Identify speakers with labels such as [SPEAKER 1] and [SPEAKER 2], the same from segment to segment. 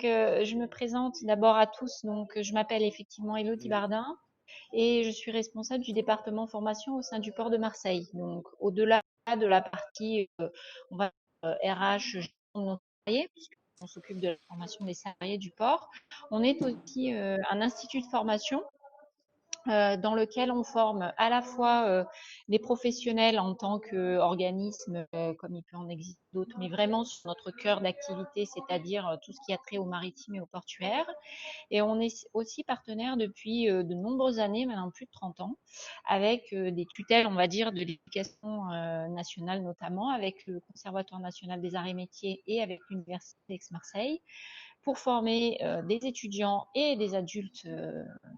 [SPEAKER 1] je me présente d'abord à tous. Donc, je m'appelle effectivement Élodie Bardin et je suis responsable du département formation au sein du port de Marseille. Donc, au-delà de la partie, on va RH, gestion de nos salariés, puisqu'on s'occupe de la formation des salariés du port, on est aussi un institut de formation dans lequel on forme à la fois des professionnels en tant qu'organisme, comme il peut en exister d'autres, mais vraiment sur notre cœur d'activité, c'est-à-dire tout ce qui a trait au maritime et au portuaire. Et on est aussi partenaire depuis de nombreuses années, maintenant plus de 30 ans, avec des tutelles, on va dire, de l'éducation nationale notamment, avec le Conservatoire national des arts et métiers et avec l'Université d'Aix-Marseille, pour former des étudiants et des adultes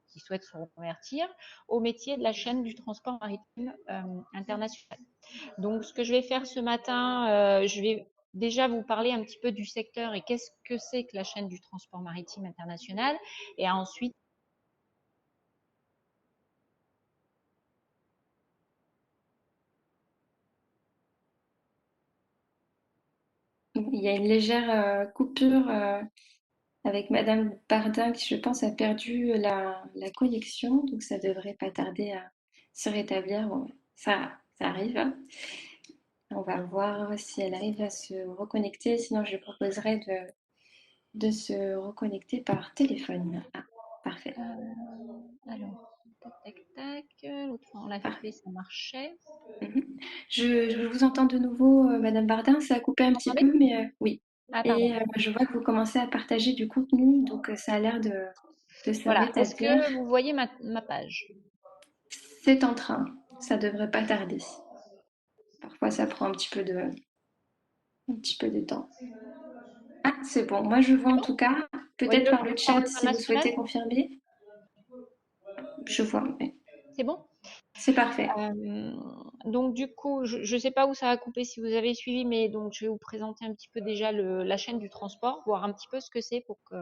[SPEAKER 1] qui souhaitent se reconvertir au métier de la chaîne du transport maritime international. Donc, ce que je vais faire ce matin, je vais déjà vous parler un petit peu du secteur et qu'est-ce que c'est que la chaîne du transport maritime international. Et ensuite,
[SPEAKER 2] Il y a une légère coupure avec Madame Bardin qui, je pense, a perdu la connexion, donc ça devrait pas tarder à se rétablir. Bon, ça arrive, hein. On va voir si elle arrive à se reconnecter. Sinon, je proposerai de se reconnecter par téléphone. Ah, parfait.
[SPEAKER 1] alors, tac, tac, tac. L'autre fois, on l'a
[SPEAKER 2] Parfait.
[SPEAKER 1] fait, ça marchait.
[SPEAKER 2] Mhm. Je vous entends de nouveau, Madame Bardin. Ça a coupé un
[SPEAKER 1] Vous
[SPEAKER 2] petit
[SPEAKER 1] m'entendez?
[SPEAKER 2] peu, mais oui.
[SPEAKER 1] Ah, pardon.
[SPEAKER 2] Et je vois que vous commencez à partager du contenu, donc ça a l'air de se
[SPEAKER 1] Voilà. Est-ce
[SPEAKER 2] rétablir.
[SPEAKER 1] que vous voyez ma page?
[SPEAKER 2] C'est en train, ça devrait pas tarder. Parfois, ça prend un petit peu de temps. Ah, c'est bon. Moi, je vois
[SPEAKER 1] C'est
[SPEAKER 2] en
[SPEAKER 1] bon?
[SPEAKER 2] tout cas,
[SPEAKER 1] Vous voyez
[SPEAKER 2] peut-être
[SPEAKER 1] le
[SPEAKER 2] par le
[SPEAKER 1] transport
[SPEAKER 2] chat, si vous
[SPEAKER 1] international?
[SPEAKER 2] souhaitez confirmer. Je vois, ouais.
[SPEAKER 1] C'est bon?
[SPEAKER 2] C'est parfait.
[SPEAKER 1] Donc du coup, je ne sais pas où ça a coupé si vous avez suivi, mais donc je vais vous présenter un petit peu déjà la chaîne du transport, voir un petit peu ce que c'est pour que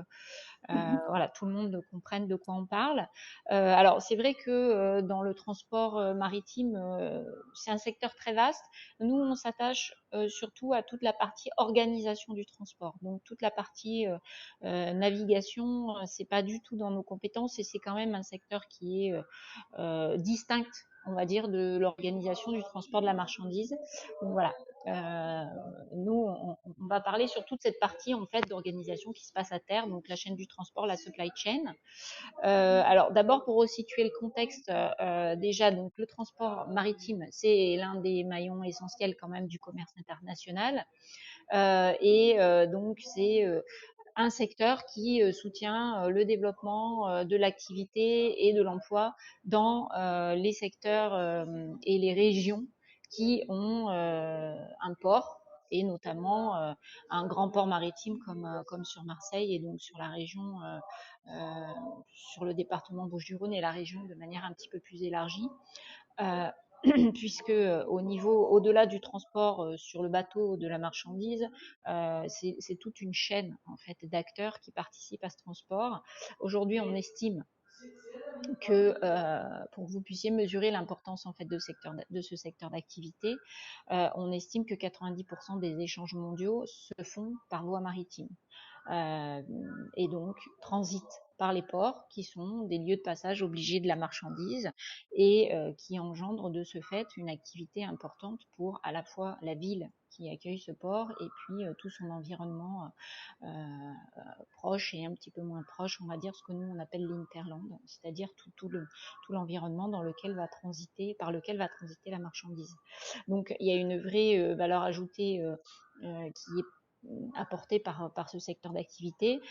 [SPEAKER 2] Mhm.
[SPEAKER 1] voilà, tout le monde comprenne de quoi on parle. Alors c'est vrai que dans le transport maritime, c'est un secteur très vaste. Nous, on s'attache surtout à toute la partie organisation du transport. Donc toute la partie navigation, c'est pas du tout dans nos compétences et c'est quand même un secteur qui est distincte, on va dire, de l'organisation du transport de la marchandise. Donc voilà, euh, nous, on va parler sur toute cette partie en fait d'organisation qui se passe à terre, donc la chaîne du transport, la supply chain. Alors d'abord pour resituer le contexte, déjà donc le transport maritime, c'est l'un des maillons essentiels quand même du commerce international. Donc c'est un secteur qui soutient le développement de l'activité et de l'emploi dans les secteurs et les régions qui ont un port et notamment un grand port maritime comme sur Marseille et donc sur la région, euh, sur le département Bouches-du-Rhône et la région de manière un petit peu plus élargie. Euh, Puisque au niveau, au-delà du transport sur le bateau de la marchandise, c'est toute une chaîne en fait d'acteurs qui participent à ce transport. Aujourd'hui, on estime que pour que vous puissiez mesurer l'importance en fait de ce secteur d'activité, on estime que 90% des échanges mondiaux se font par voie maritime euh, et donc transitent par les ports qui sont des lieux de passage obligés de la marchandise et qui engendrent de ce fait une activité importante pour à la fois la ville qui accueille ce port et puis tout son environnement proche et un petit peu moins proche, on va dire ce que nous on appelle l'interland, c'est-à-dire tout l'environnement dans lequel va transiter, par lequel va transiter la marchandise. Donc il y a une vraie valeur ajoutée qui est apportée par ce secteur d'activité,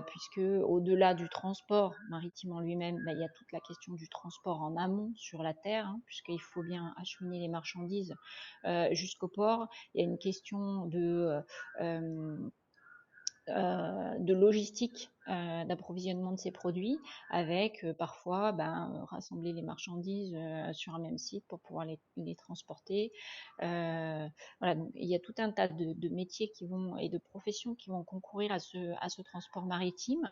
[SPEAKER 1] puisque au-delà du transport maritime en lui-même, il y a toute la question du transport en amont sur la terre, hein, puisqu'il faut bien acheminer les marchandises jusqu'au port. Il y a une question de logistique d'approvisionnement de ces produits avec parfois rassembler les marchandises sur un même site pour pouvoir les transporter. Voilà, donc, il y a tout un tas de métiers qui vont et de professions qui vont concourir à ce transport maritime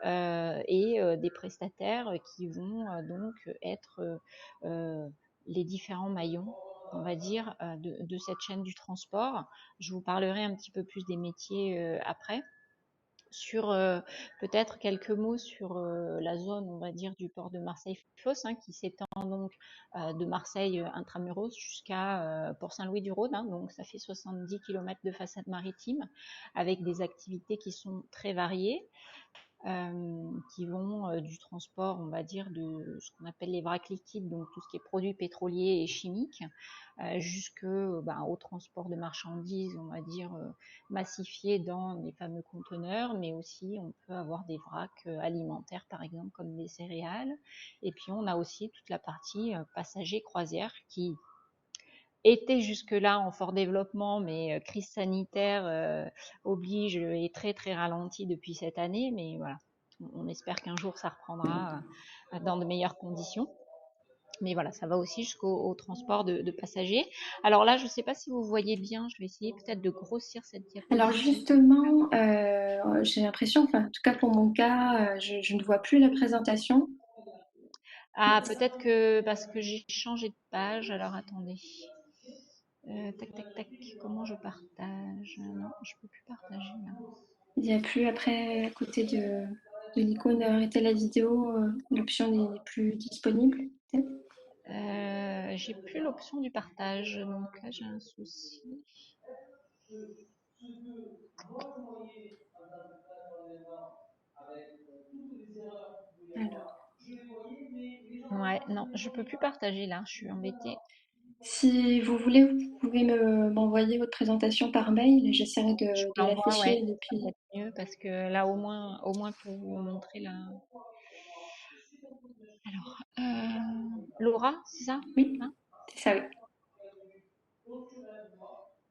[SPEAKER 1] des prestataires qui vont donc être les différents maillons, on va dire, cette chaîne du transport. Je vous parlerai un petit peu plus des métiers après. sur peut-être quelques mots sur la zone, on va dire, du port de Marseille-Fos, hein, qui s'étend donc de Marseille intramuros jusqu'à Port-Saint-Louis-du-Rhône, hein, donc ça fait 70 km de façade maritime, avec des activités qui sont très variées, qui vont du transport, on va dire, de ce qu'on appelle les vracs liquides, donc tout ce qui est produits pétroliers et chimiques, jusque au transport de marchandises, on va dire, massifiés dans les fameux conteneurs, mais aussi on peut avoir des vracs alimentaires, par exemple, comme des céréales. Et puis on a aussi toute la partie passagers croisière qui était jusque-là en fort développement, mais crise sanitaire oblige et est très très ralenti depuis cette année. Mais voilà, on espère qu'un jour ça reprendra dans de meilleures conditions. Mais voilà, ça va aussi jusqu'au transport de passagers. Alors là, je ne sais pas si vous voyez bien, je vais essayer peut-être de grossir cette
[SPEAKER 2] Alors
[SPEAKER 1] diapositive.
[SPEAKER 2] justement, j'ai l'impression, enfin en tout cas pour mon cas, je ne vois plus la présentation.
[SPEAKER 1] Ah, peut-être que parce que j'ai changé de page. Alors attendez. Tac, tac, tac. Comment je partage? Non, je peux plus partager là.
[SPEAKER 2] Il n'y a plus après, à côté de l'icône arrêter la vidéo, l'option n'est plus disponible, peut-être?
[SPEAKER 1] J'ai plus l'option du partage, donc là j'ai un souci.
[SPEAKER 2] Alors,
[SPEAKER 1] Ouais, non, je peux plus partager là, je suis embêtée.
[SPEAKER 2] si vous voulez, vous pouvez m'envoyer votre présentation par mail et j'essaierai
[SPEAKER 1] Je vous
[SPEAKER 2] de
[SPEAKER 1] l'envoie, ouais,
[SPEAKER 2] l'afficher
[SPEAKER 1] ça va
[SPEAKER 2] depuis.
[SPEAKER 1] être mieux parce que là au moins pour vous montrer la. Alors, Laura, c'est ça?
[SPEAKER 2] Oui,
[SPEAKER 1] Hein.
[SPEAKER 2] c'est ça, oui.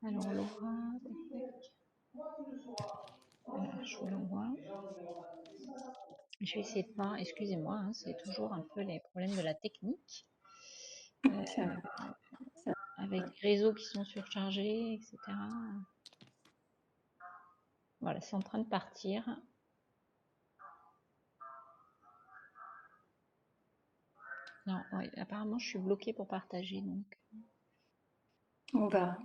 [SPEAKER 1] Alors Laura, tac, tac. Voilà, je vous l'envoie. Je vais essayer de voir, excusez-moi, hein, c'est toujours un peu les problèmes de la technique.
[SPEAKER 2] Ça va, ça
[SPEAKER 1] Avec
[SPEAKER 2] va.
[SPEAKER 1] les réseaux qui sont surchargés, etc. Voilà, c'est en train de partir. Non, ouais, apparemment, je suis bloquée pour partager, donc
[SPEAKER 2] On va,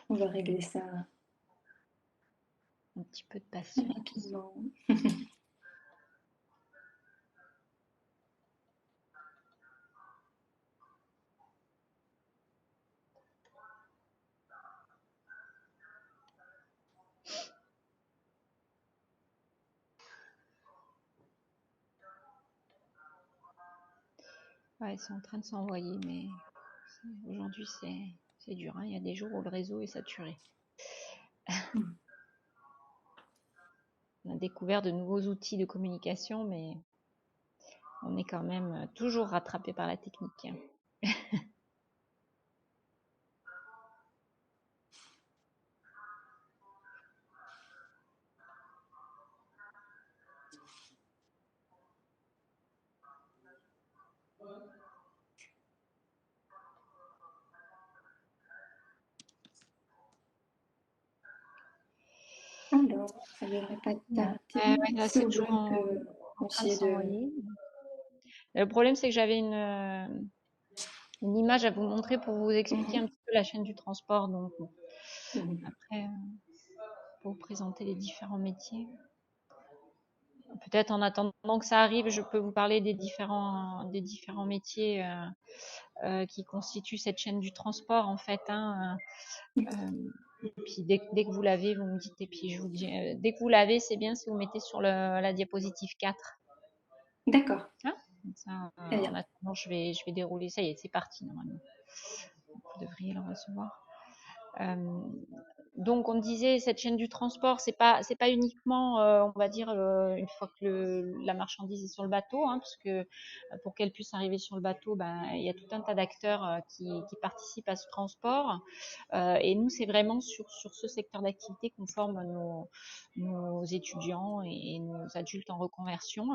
[SPEAKER 2] on va régler ça
[SPEAKER 1] un petit peu de patience.
[SPEAKER 2] rapidement.
[SPEAKER 1] Ouais, c'est en train de s'envoyer, mais aujourd'hui, c'est dur, hein. Il y a des jours où le réseau est saturé. On a découvert de nouveaux outils de communication, mais on est quand même toujours rattrapé par la technique, hein.
[SPEAKER 2] Alors, ça ne devrait pas
[SPEAKER 1] Bon,
[SPEAKER 2] tarder.
[SPEAKER 1] ouais, là,
[SPEAKER 2] Si
[SPEAKER 1] c'est
[SPEAKER 2] vous
[SPEAKER 1] toujours
[SPEAKER 2] voulez, on peut
[SPEAKER 1] en train de
[SPEAKER 2] essayer de.
[SPEAKER 1] s'envoyer. Le problème, c'est que j'avais une image à vous montrer pour vous expliquer un
[SPEAKER 2] Mhm,
[SPEAKER 1] petit peu la chaîne du transport. Donc, bon,
[SPEAKER 2] mhm.
[SPEAKER 1] après, pour vous présenter les différents métiers. Peut-être en attendant que ça arrive, je peux vous parler des différents métiers qui constituent cette chaîne du transport, en fait, hein. Et puis dès que vous l'avez, vous me dites. Et puis je vous dis, dès que vous l'avez, c'est bien si vous mettez sur la diapositive 4.
[SPEAKER 2] D'accord,
[SPEAKER 1] Hein. Comme ça,
[SPEAKER 2] très
[SPEAKER 1] en
[SPEAKER 2] bien.
[SPEAKER 1] attendant, je vais dérouler. Ça y est, c'est parti normalement. Vous devriez le recevoir. Euh, donc on disait cette chaîne du transport, c'est pas uniquement, on va dire, une fois que la marchandise est sur le bateau, hein, parce que pour qu'elle puisse arriver sur le bateau, ben, il y a tout un tas d'acteurs qui participent à ce transport. Et nous, c'est vraiment sur ce secteur d'activité qu'on forme nos étudiants et nos adultes en reconversion.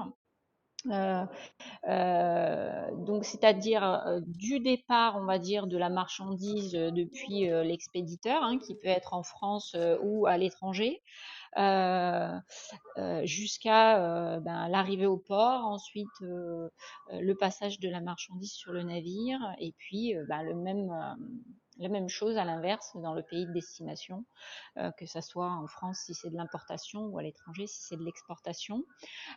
[SPEAKER 1] Euh, donc, c'est-à-dire du départ, on va dire, de la marchandise depuis l'expéditeur, hein, qui peut être en France ou à l'étranger, euh, jusqu'à l'arrivée au port, ensuite le passage de la marchandise sur le navire, et puis le même La même chose à l'inverse dans le pays de destination, que ça soit en France si c'est de l'importation ou à l'étranger si c'est de l'exportation.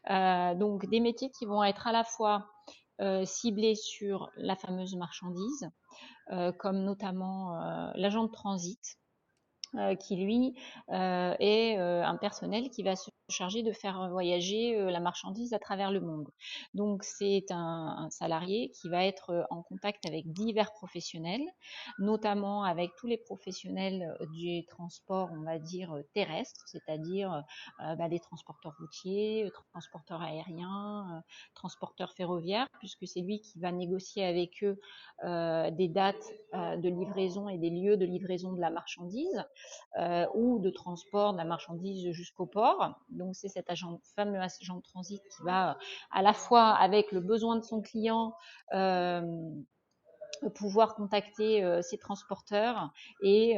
[SPEAKER 1] Donc des métiers qui vont être à la fois ciblés sur la fameuse marchandise, comme notamment l'agent de transit, qui lui est un personnel qui va se charger de faire voyager la marchandise à travers le monde. Donc c'est un salarié qui va être en contact avec divers professionnels, notamment avec tous les professionnels du transport, on va dire terrestre, c'est-à-dire des transporteurs routiers, transporteurs aériens, transporteurs ferroviaires, puisque c'est lui qui va négocier avec eux des dates de livraison et des lieux de livraison de la marchandise, ou de transport de la marchandise jusqu'au port. Donc c'est cet fameux agent de transit qui va à la fois avec le besoin de son client pouvoir contacter ses transporteurs et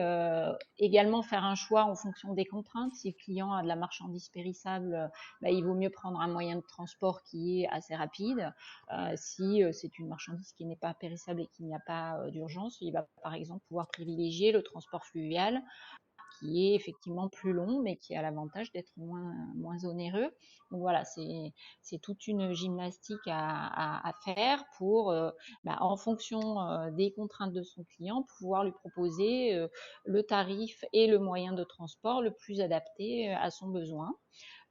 [SPEAKER 1] également faire un choix en fonction des contraintes. Si le client a de la marchandise périssable, il vaut mieux prendre un moyen de transport qui est assez rapide. Si c'est une marchandise qui n'est pas périssable et qu'il n'y a pas d'urgence, il va par exemple pouvoir privilégier le transport fluvial, qui est effectivement plus long, mais qui a l'avantage d'être moins onéreux. Donc voilà, c'est toute une gymnastique à faire pour, en fonction des contraintes de son client, pouvoir lui proposer le tarif et le moyen de transport le plus adapté à son besoin.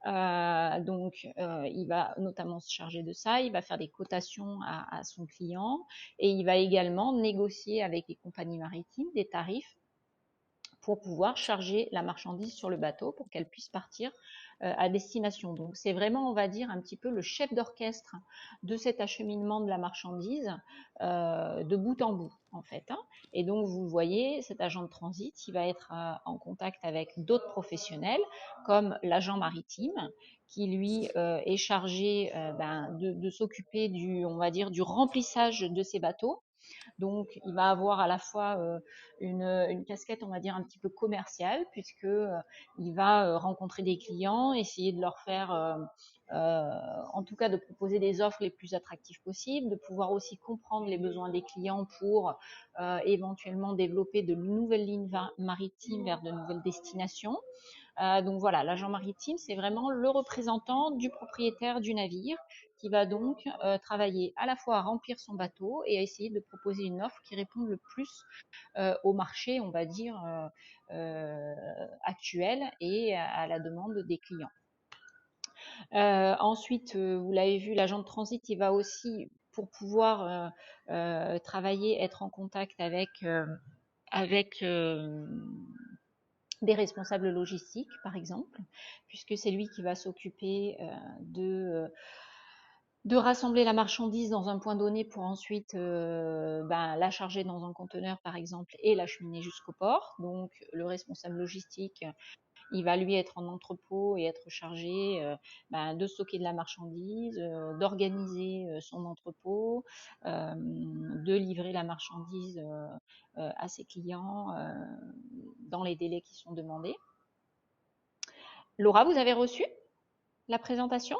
[SPEAKER 1] Il va notamment se charger de ça, il va faire des cotations à son client et il va également négocier avec les compagnies maritimes des tarifs pour pouvoir charger la marchandise sur le bateau pour qu'elle puisse partir à destination. Donc c'est vraiment, on va dire, un petit peu le chef d'orchestre de cet acheminement de la marchandise de bout en bout, en fait, hein. Et donc vous voyez, cet agent de transit, il va être en contact avec d'autres professionnels comme l'agent maritime qui lui est chargé de s'occuper on va dire, du remplissage de ces bateaux. Donc, il va avoir à la fois une casquette, on va dire, un petit peu commerciale, puisque il va rencontrer des clients, essayer de leur faire, en tout cas, de proposer des offres les plus attractives possibles, de pouvoir aussi comprendre les besoins des clients pour éventuellement développer de nouvelles lignes maritimes vers de nouvelles destinations. Donc voilà, l'agent maritime, c'est vraiment le représentant du propriétaire du navire qui va donc travailler à la fois à remplir son bateau et à essayer de proposer une offre qui réponde le plus au marché, on va dire, actuel et à la demande des clients. Ensuite, vous l'avez vu, l'agent de transit, il va aussi, pour pouvoir travailler, être en contact avec des responsables logistiques, par exemple, puisque c'est lui qui va s'occuper de rassembler la marchandise dans un point donné pour ensuite la charger dans un conteneur, par exemple, et l'acheminer jusqu'au port. Donc, le responsable logistique, il va lui être en entrepôt et être chargé de stocker de la marchandise, d'organiser son entrepôt, de livrer la marchandise à ses clients dans les délais qui sont demandés. Laura, vous avez reçu la présentation?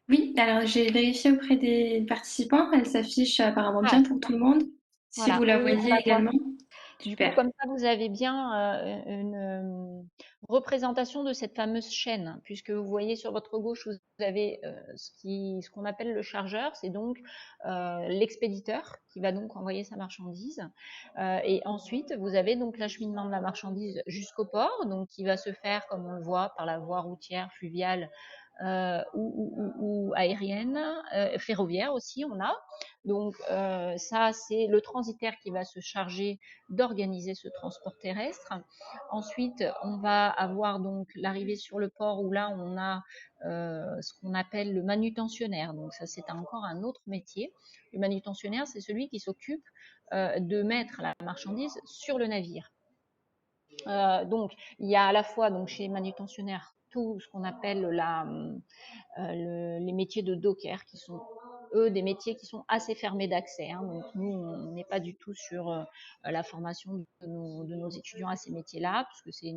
[SPEAKER 2] Oui, alors j'ai vérifié auprès des participants, elle s'affiche apparemment
[SPEAKER 1] Ah,
[SPEAKER 2] bien pour tout le monde. Si
[SPEAKER 1] voilà,
[SPEAKER 2] vous la
[SPEAKER 1] oui, oui, on
[SPEAKER 2] voyez
[SPEAKER 1] la voit.
[SPEAKER 2] également,
[SPEAKER 1] Du coup,
[SPEAKER 2] super.
[SPEAKER 1] comme ça, vous avez bien une représentation de cette fameuse chaîne, puisque vous voyez sur votre gauche, vous avez ce qu'on appelle le chargeur, c'est donc l'expéditeur qui va donc envoyer sa marchandise. Et ensuite, vous avez donc l'acheminement de la marchandise jusqu'au port, donc qui va se faire, comme on le voit, par la voie routière, fluviale ou aérienne, ferroviaire aussi, on a. Donc ça, c'est le transitaire qui va se charger d'organiser ce transport terrestre. Ensuite, on va avoir donc l'arrivée sur le port où là, on a ce qu'on appelle le manutentionnaire. Donc ça, c'est encore un autre métier. Le manutentionnaire, c'est celui qui s'occupe de mettre la marchandise sur le navire. Donc, il y a à la fois donc chez les manutentionnaires tout ce qu'on appelle les métiers de docker qui sont eux des métiers qui sont assez fermés d'accès, hein. Donc nous, on n'est pas du tout sur la formation de nos étudiants à ces métiers-là, puisque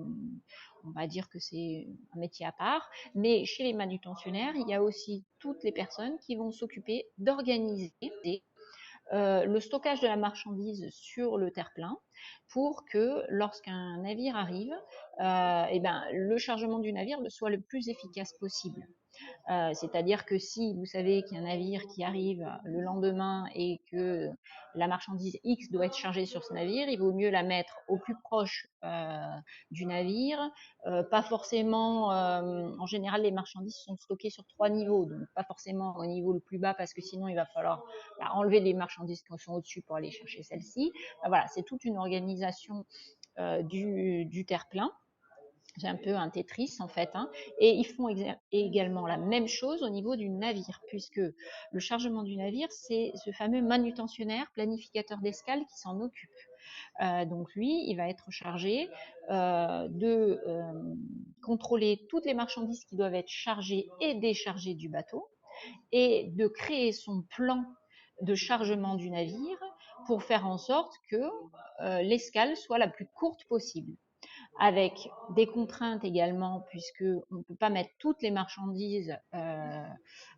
[SPEAKER 1] on va dire que c'est un métier à part. Mais chez les manutentionnaires, il y a aussi toutes les personnes qui vont s'occuper d'organiser le stockage de la marchandise sur le terre-plein pour que lorsqu'un navire arrive, eh ben, le chargement du navire soit le plus efficace possible. C'est-à-dire que si vous savez qu'il y a un navire qui arrive le lendemain et que la marchandise X doit être chargée sur ce navire, il vaut mieux la mettre au plus proche du navire. Pas forcément, en général, les marchandises sont stockées sur 3 niveaux, donc pas forcément au niveau le plus bas parce que sinon il va falloir enlever les marchandises qui sont au-dessus pour aller chercher celles-ci. Voilà, c'est toute une organisation du terre-plein. C'est un peu un Tetris en fait, hein. Et ils font également la même chose au niveau du navire, puisque le chargement du navire, c'est ce fameux manutentionnaire, planificateur d'escale qui s'en occupe. Donc lui, il va être chargé de contrôler toutes les marchandises qui doivent être chargées et déchargées du bateau, et de créer son plan de chargement du navire pour faire en sorte que l'escale soit la plus courte possible, avec des contraintes également, puisque on ne peut pas mettre toutes les marchandises, euh,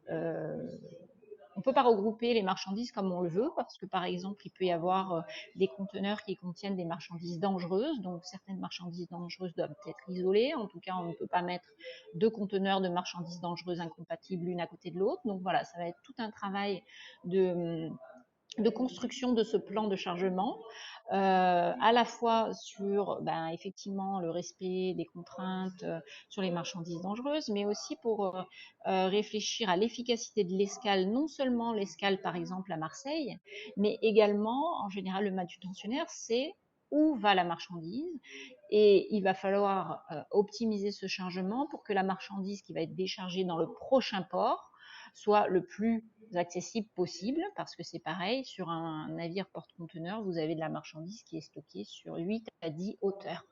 [SPEAKER 1] on ne peut pas regrouper les marchandises comme on le veut, parce que par exemple, il peut y avoir des conteneurs qui contiennent des marchandises dangereuses, donc certaines marchandises dangereuses doivent être isolées. En tout cas, on ne peut pas mettre 2 conteneurs de marchandises dangereuses incompatibles l'une à côté de l'autre. Donc voilà, ça va être tout un travail de construction de ce plan de chargement, à la fois sur effectivement le respect des contraintes sur les marchandises dangereuses, mais aussi pour réfléchir à l'efficacité de l'escale, non seulement l'escale par exemple à Marseille, mais également en général le manutentionnaire, c'est où va la marchandise, et il va falloir optimiser ce chargement pour que la marchandise qui va être déchargée dans le prochain port soit le plus accessible possible, parce que c'est pareil, sur un navire porte-conteneur, vous avez de la marchandise qui est stockée sur 8 à 10 hauteurs.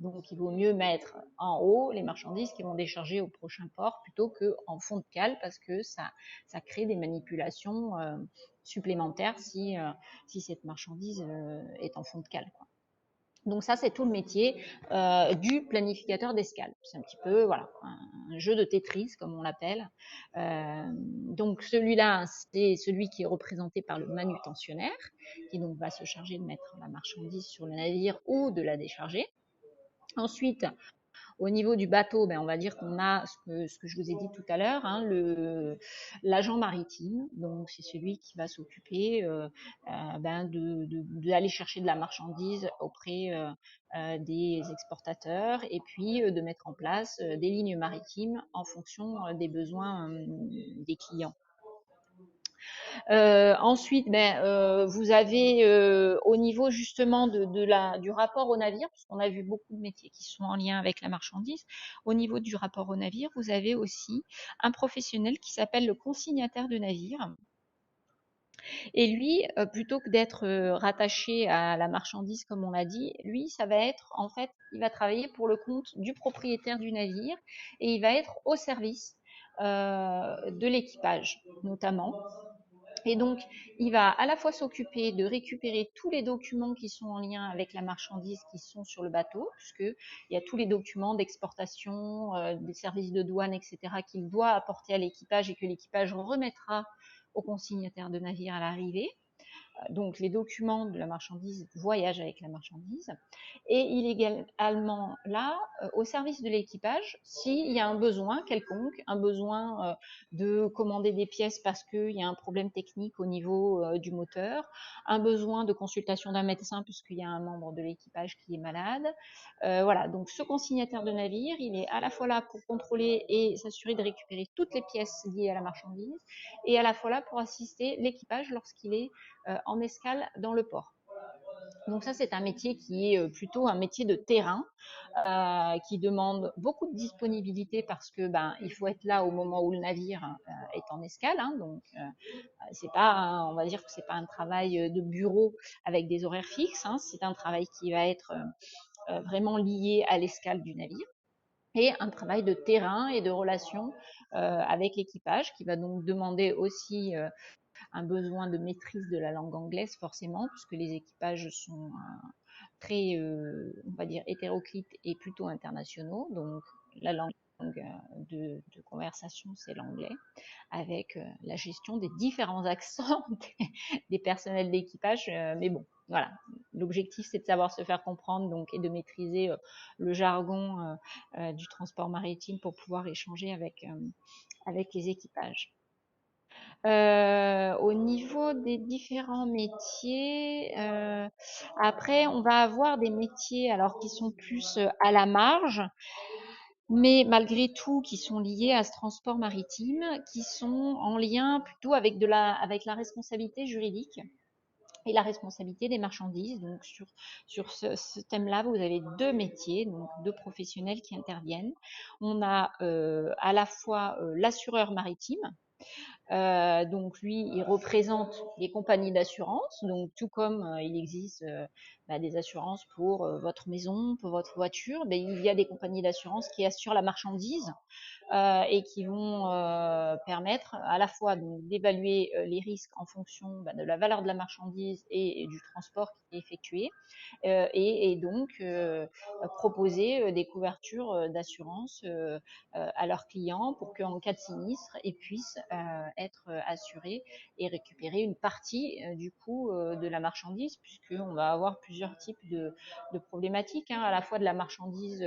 [SPEAKER 1] Donc il vaut mieux mettre en haut les marchandises qui vont décharger au prochain port plutôt qu'en fond de cale, parce que ça crée des manipulations supplémentaires si cette marchandise est en fond de cale, quoi. Donc ça, c'est tout le métier du planificateur d'escale. C'est un petit peu voilà, un jeu de Tetris, comme on l'appelle. Donc celui-là, c'est celui qui est représenté par le manutentionnaire, qui donc va se charger de mettre la marchandise sur le navire ou de la décharger. Ensuite, au niveau du bateau, on va dire qu'on a ce que je vous ai dit tout à l'heure, hein, l'agent maritime. Donc c'est celui qui va s'occuper d'aller chercher de la marchandise auprès des exportateurs, et puis de mettre en place des lignes maritimes en fonction des besoins des clients. Ensuite, vous avez au niveau justement du rapport au navire, puisqu'on a vu beaucoup de métiers qui sont en lien avec la marchandise, au niveau du rapport au navire, vous avez aussi un professionnel qui s'appelle le consignataire de navire. Et lui, plutôt que d'être rattaché à la marchandise, comme on l'a dit, lui, ça va être, en fait, il va travailler pour le compte du propriétaire du navire, et il va être au service de l'équipage, notamment. Et donc, il va à la fois s'occuper de récupérer tous les documents qui sont en lien avec la marchandise qui sont sur le bateau, puisqu'il y a tous les documents d'exportation, des services de douane, etc., qu'il doit apporter à l'équipage et que l'équipage remettra au consignataire de navire à l'arrivée. Donc les documents de la marchandise voyagent avec la marchandise, et il est également là au service de l'équipage s'il y a un besoin quelconque, un besoin de commander des pièces parce qu'il y a un problème technique au niveau du moteur, un besoin de consultation d'un médecin puisqu'il y a un membre de l'équipage qui est malade. Voilà, donc ce consignataire de navire, il est à la fois là pour contrôler et s'assurer de récupérer toutes les pièces liées à la marchandise, et à la fois là pour assister l'équipage lorsqu'il est en escale dans le port. Donc ça, c'est un métier qui est plutôt un métier de terrain, qui demande beaucoup de disponibilité parce que il faut être là au moment où le navire est en escale, hein. Donc c'est pas, on va dire que c'est pas un travail de bureau avec des horaires fixes, hein. C'est un travail qui va être vraiment lié à l'escale du navire, et un travail de terrain et de relation avec l'équipage, qui va donc demander aussi un besoin de maîtrise de la langue anglaise, forcément, puisque les équipages sont très, on va dire, hétéroclites et plutôt internationaux. Donc la langue de conversation, c'est l'anglais, avec la gestion des différents accents des personnels d'équipage. Mais bon, voilà, l'objectif c'est de savoir se faire comprendre donc, et de maîtriser le jargon du transport maritime pour pouvoir échanger avec les équipages. Au niveau des différents métiers, après on va avoir des métiers alors qui sont plus à la marge, mais malgré tout qui sont liés à ce transport maritime, qui sont en lien plutôt avec la responsabilité juridique et la responsabilité des marchandises. Donc sur ce thème-là, vous avez deux métiers, donc deux professionnels qui interviennent. On a à la fois l'assureur maritime. Donc lui, il représente les compagnies d'assurance. Donc tout comme il existe des assurances pour votre maison, pour votre voiture, il y a des compagnies d'assurance qui assurent la marchandise et qui vont permettre à la fois d'évaluer les risques en fonction de la valeur de la marchandise et du transport qui est effectué et donc proposer des couvertures d'assurance à leurs clients pour qu'en cas de sinistre, ils puissent être assurés et récupérer une partie du coût de la marchandise, puisqu'on va avoir plusieurs types de problématiques, à la fois de la marchandise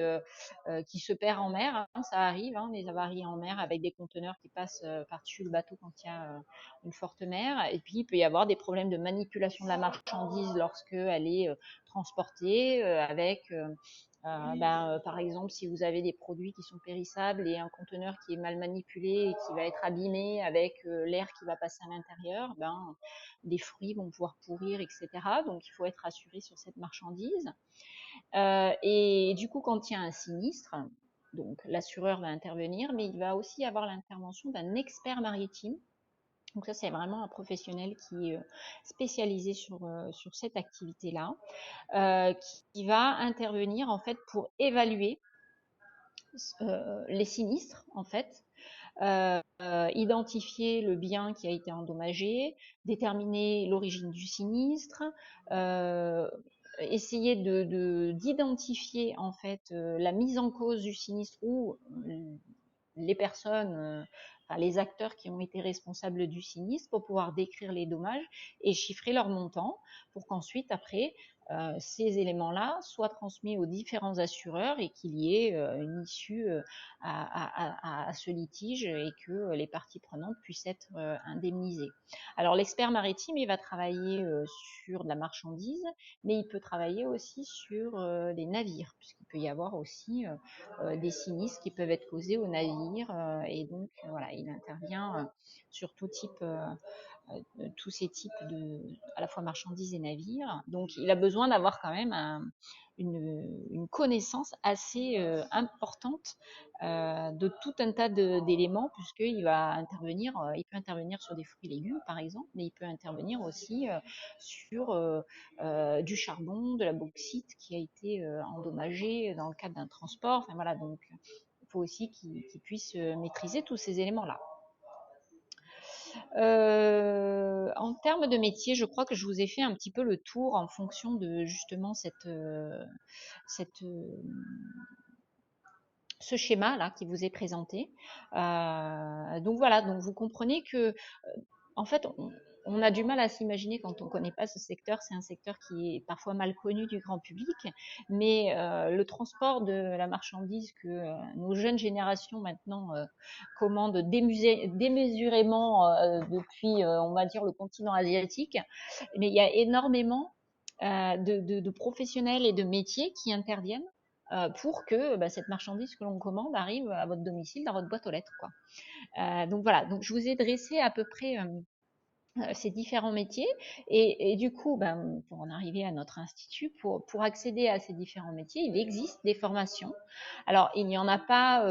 [SPEAKER 1] qui se perd en mer, ça arrive, des avaries en mer avec des conteneurs qui passent par-dessus le bateau quand il y a une forte mer, et puis il peut y avoir des problèmes de manipulation de la marchandise lorsque elle est transportée avec par exemple, si vous avez des produits qui sont périssables et un conteneur qui est mal manipulé et qui va être abîmé avec l'air qui va passer à l'intérieur, des fruits vont pouvoir pourrir, etc. Donc, il faut être assuré sur cette marchandise. Et du coup, quand il y a un sinistre, donc l'assureur va intervenir, mais il va aussi avoir l'intervention d'un expert maritime. Donc ça, c'est vraiment un professionnel qui est spécialisé sur cette activité-là, qui va intervenir en fait pour évaluer les sinistres en fait, identifier le bien qui a été endommagé, déterminer l'origine du sinistre, essayer d'identifier en fait la mise en cause du sinistre ou les personnes, enfin, les acteurs qui ont été responsables du sinistre pour pouvoir décrire les dommages et chiffrer leur montant pour qu'ensuite, après, ces éléments-là soient transmis aux différents assureurs et qu'il y ait une issue à ce litige et que les parties prenantes puissent être indemnisées. Alors l'expert maritime, il va travailler sur de la marchandise, mais il peut travailler aussi sur des navires, puisqu'il peut y avoir aussi des sinistres qui peuvent être causés aux navires et donc voilà, il intervient sur tous ces types à la fois marchandises et navires. Donc il a besoin d'avoir quand même une connaissance assez importante de tout un tas d'éléments, puisqu'il va intervenir, il peut intervenir sur des fruits et légumes par exemple, mais il peut intervenir aussi sur du charbon, de la bauxite qui a été endommagé dans le cadre d'un transport. Enfin voilà, donc il faut aussi qu'il puisse maîtriser tous ces éléments-là. En termes de métier, je crois que je vous ai fait un petit peu le tour en fonction de justement cette, ce schéma là qui vous est présenté. Donc voilà, donc vous comprenez que en fait, on a du mal à s'imaginer quand on ne connaît pas ce secteur. C'est un secteur qui est parfois mal connu du grand public, mais le transport de la marchandise que nos jeunes générations maintenant commandent démesurément depuis, on va dire, le continent asiatique, mais il y a énormément de professionnels et de métiers qui interviennent pour que cette marchandise que l'on commande arrive à votre domicile, dans votre boîte aux lettres, quoi. Donc voilà, donc je vous ai dressé à peu près ces différents métiers et du coup, pour en arriver à notre institut, pour accéder à ces différents métiers, il existe des formations. Alors, il n'y en a pas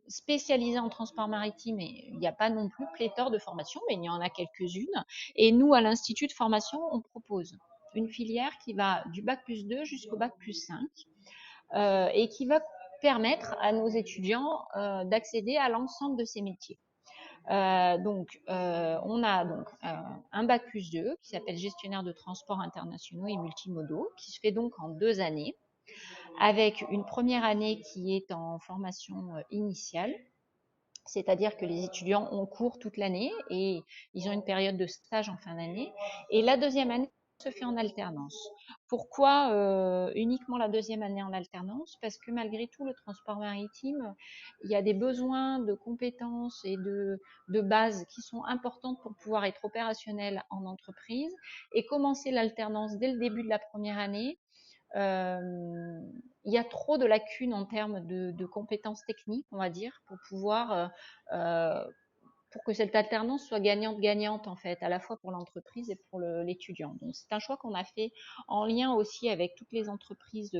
[SPEAKER 1] spécialisées en transport maritime et il n'y a pas non plus pléthore de formations, mais il y en a quelques-unes. Et nous, à l'institut de formation, on propose une filière qui va du bac plus 2 jusqu'au bac plus 5 et qui va permettre à nos étudiants d'accéder à l'ensemble de ces métiers. On a donc un bac plus 2 qui s'appelle gestionnaire de transports internationaux et multimodaux, qui se fait donc en 2 années, avec une première année qui est en formation initiale, c'est-à-dire que les étudiants ont cours toute l'année et ils ont une période de stage en fin d'année. Et la deuxième année se fait en alternance. Pourquoi uniquement la deuxième année en alternance? Parce que malgré tout, le transport maritime, il y a des besoins de compétences et de bases qui sont importantes pour pouvoir être opérationnel en entreprise. Et commencer l'alternance dès le début de la première année, il y a trop de lacunes en termes de compétences techniques, on va dire, euh, pour que cette alternance soit gagnante-gagnante en fait, à la fois pour l'entreprise et pour l'étudiant. Donc c'est un choix qu'on a fait en lien aussi avec toutes les entreprises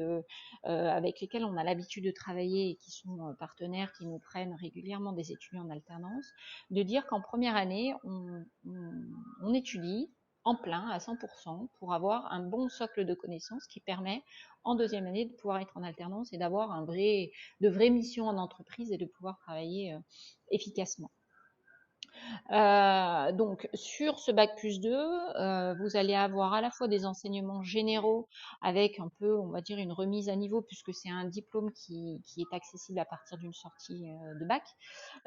[SPEAKER 1] avec lesquelles on a l'habitude de travailler et qui sont partenaires, qui nous prennent régulièrement des étudiants en alternance, de dire qu'en première année, on étudie en plein à 100% pour avoir un bon socle de connaissances qui permet en deuxième année de pouvoir être en alternance et d'avoir de vraies missions en entreprise et de pouvoir travailler efficacement. Donc sur ce bac plus 2, vous allez avoir à la fois des enseignements généraux avec un peu, on va dire, une remise à niveau puisque c'est un diplôme qui est accessible à partir d'une sortie de bac.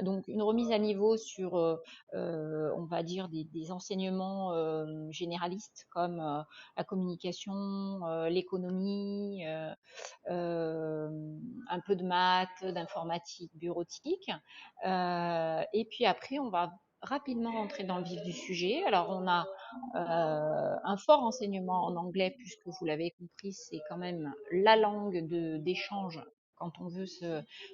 [SPEAKER 1] Donc une remise à niveau sur, on va dire, des enseignements généralistes comme la communication, l'économie, un peu de maths, d'informatique, bureautique. Et puis après, on va rapidement rentrer dans le vif du sujet. Alors, on a un fort enseignement en anglais, puisque vous l'avez compris, c'est quand même la langue d'échange quand on veut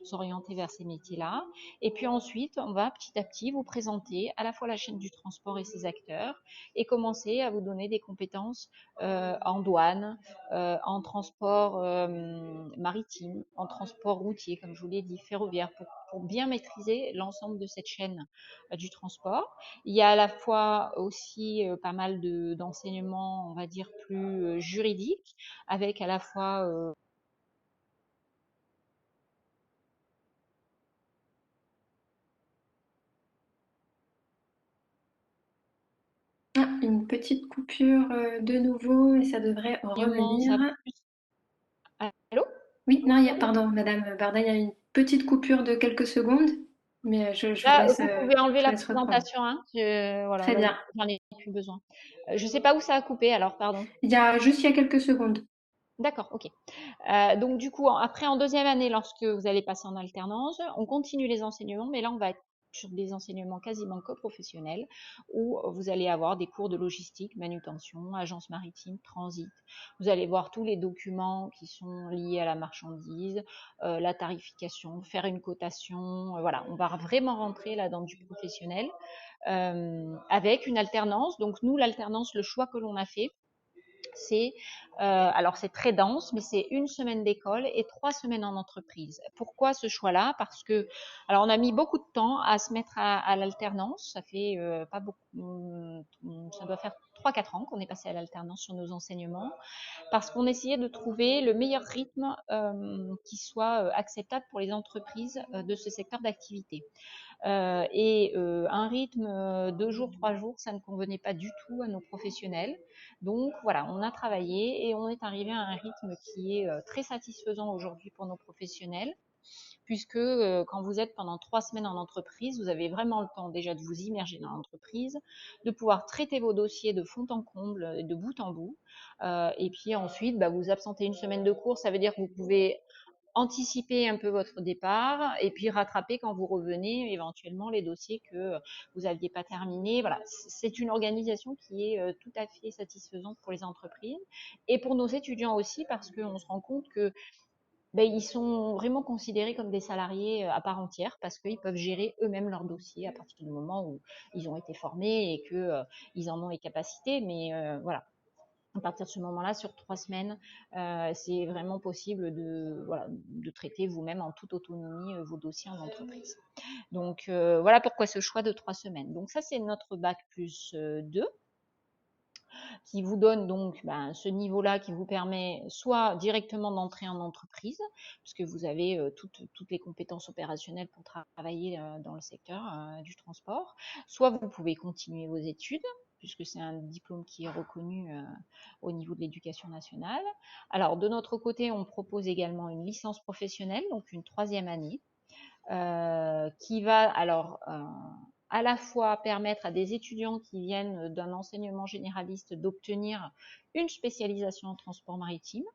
[SPEAKER 1] s'orienter vers ces métiers-là. Et puis ensuite, on va petit à petit vous présenter à la fois la chaîne du transport et ses acteurs et commencer à vous donner des compétences en douane, en transport maritime, en transport routier, comme je vous l'ai dit, ferroviaire, pour bien maîtriser l'ensemble de cette chaîne du transport. Il y a à la fois aussi pas mal d'enseignements, on va dire, plus juridiques, avec à la fois
[SPEAKER 2] Ah, une petite coupure de nouveau et ça devrait
[SPEAKER 1] enseignements, ça
[SPEAKER 2] revenir.
[SPEAKER 1] plus... Allô?
[SPEAKER 2] Oui,
[SPEAKER 1] Vous
[SPEAKER 2] non,
[SPEAKER 1] m'entendez?
[SPEAKER 2] pardon, Madame Barda, il y a une petite coupure de quelques secondes, mais
[SPEAKER 1] Là, vous pouvez enlever
[SPEAKER 2] je
[SPEAKER 1] la
[SPEAKER 2] vous laisse reprendre.
[SPEAKER 1] présentation, hein. Voilà,
[SPEAKER 2] Très
[SPEAKER 1] là,
[SPEAKER 2] bien.
[SPEAKER 1] j'en ai plus besoin. Je sais pas où ça a coupé, alors pardon.
[SPEAKER 2] Il y a quelques secondes.
[SPEAKER 1] D'accord, ok. Donc du coup, après en deuxième année, lorsque vous allez passer en alternance, on continue les enseignements, mais là on va être sur des enseignements quasiment co-professionnels où vous allez avoir des cours de logistique, manutention, agence maritime, transit. Vous allez voir tous les documents qui sont liés à la marchandise, la tarification, faire une cotation. Voilà, on va vraiment rentrer là dans du professionnel avec une alternance. Donc nous, l'alternance, le choix que l'on a fait, c'est alors c'est très dense, mais c'est une semaine d'école et 3 semaines en entreprise. Pourquoi ce choix-là? Parce que alors on a mis beaucoup de temps à se mettre à l'alternance. Ça fait pas beaucoup, ça doit faire 3-4 ans qu'on est passé à l'alternance sur nos enseignements, parce qu'on essayait de trouver le meilleur rythme qui soit acceptable pour les entreprises de ce secteur d'activité. Un rythme 2 jours, 3 jours, ça ne convenait pas du tout à nos professionnels. Donc voilà, on a travaillé et on est arrivé à un rythme qui est très satisfaisant aujourd'hui pour nos professionnels, puisque quand vous êtes pendant 3 semaines en entreprise, vous avez vraiment le temps déjà de vous immerger dans l'entreprise, de pouvoir traiter vos dossiers de fond en comble, de bout en bout. Et puis ensuite, bah, vous absentez une semaine de cours, ça veut dire que vous pouvez anticiper un peu votre départ et puis rattraper quand vous revenez éventuellement les dossiers que vous n'aviez pas terminés. Voilà, c'est une organisation qui est tout à fait satisfaisante pour les entreprises et pour nos étudiants aussi parce qu'on se rend compte que ben, ils sont vraiment considérés comme des salariés à part entière parce qu'ils peuvent gérer eux-mêmes leurs dossiers à partir du moment où ils ont été formés et que ils en ont les capacités. Mais voilà, à partir de ce moment-là, sur 3 semaines, c'est vraiment possible voilà, de traiter vous-même en toute autonomie vos dossiers en entreprise. Donc voilà pourquoi ce choix de 3 semaines. Donc ça, c'est notre bac plus 2 qui vous donne donc ben, ce niveau-là qui vous permet soit directement d'entrer en entreprise, puisque vous avez toutes les compétences opérationnelles pour travailler dans le secteur du transport, soit vous pouvez continuer vos études, puisque c'est un diplôme qui est reconnu au niveau de l'éducation nationale. Alors, de notre côté, on propose également une licence professionnelle, donc une 3e année, qui va alors à la fois permettre à des étudiants qui viennent d'un enseignement généraliste d'obtenir une spécialisation en transport maritime,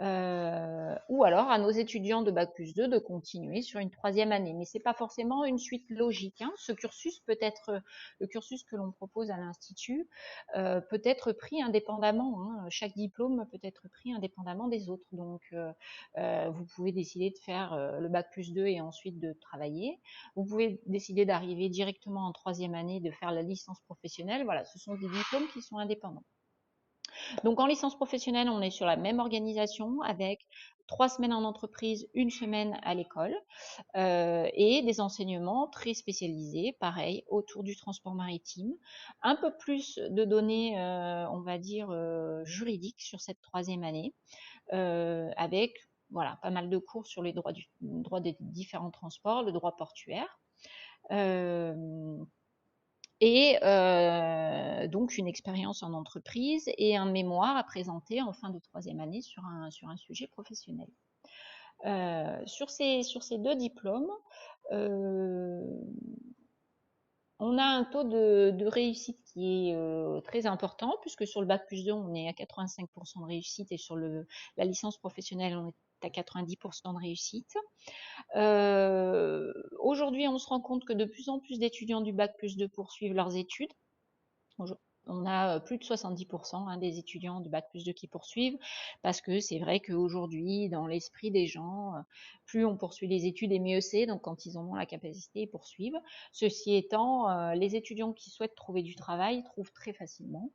[SPEAKER 1] ou alors à nos étudiants de Bac+2 de continuer sur une 3e année. Mais c'est pas forcément une suite logique, hein. Ce cursus peut être, le cursus que l'on propose à l'Institut, peut être pris indépendamment, hein. Chaque diplôme peut être pris indépendamment des autres. Donc, vous pouvez décider de faire le Bac+2 et ensuite de travailler. Vous pouvez décider d'arriver directement en 3e année, de faire la licence professionnelle. Voilà, ce sont des diplômes qui sont indépendants. Donc en licence professionnelle, on est sur la même organisation avec 3 semaines en entreprise, 1 semaine à l'école, et des enseignements très spécialisés, pareil, autour du transport maritime. Un peu plus de données, on va dire, juridiques sur cette 3e année, avec voilà, pas mal de cours sur les droits des différents transports, le droit portuaire. Et donc une expérience en entreprise et un mémoire à présenter en fin de 3e année sur un sujet professionnel. Sur ces 2 diplômes, on a un taux de réussite qui est très important, puisque sur le Bac+2, on est à 85% de réussite et sur la licence professionnelle, on est à 90% de réussite. Aujourd'hui, on se rend compte que de plus en plus d'étudiants du Bac+2 poursuivent leurs études. On a plus de 70% des étudiants de Bac+2 qui poursuivent, parce que c'est vrai qu'aujourd'hui, dans l'esprit des gens, plus on poursuit les études et mieux c'est, donc quand ils en ont la capacité, ils poursuivent. Ceci étant, les étudiants qui souhaitent trouver du travail trouvent très facilement,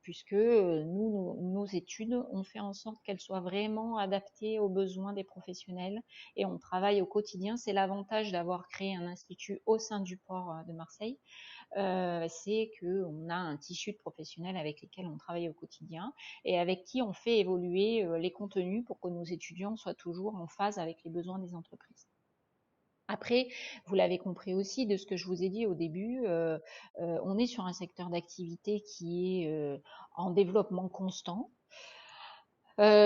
[SPEAKER 1] puisque nos études, on fait en sorte qu'elles soient vraiment adaptées aux besoins des professionnels et on travaille au quotidien. C'est l'avantage d'avoir créé un institut au sein du port de Marseille. C'est qu'on a un tissu de professionnels avec lesquels on travaille au quotidien et avec qui on fait évoluer les contenus pour que nos étudiants soient toujours en phase avec les besoins des entreprises. Après, vous l'avez compris aussi de ce que je vous ai dit au début, on est sur un secteur d'activité qui est en développement constant,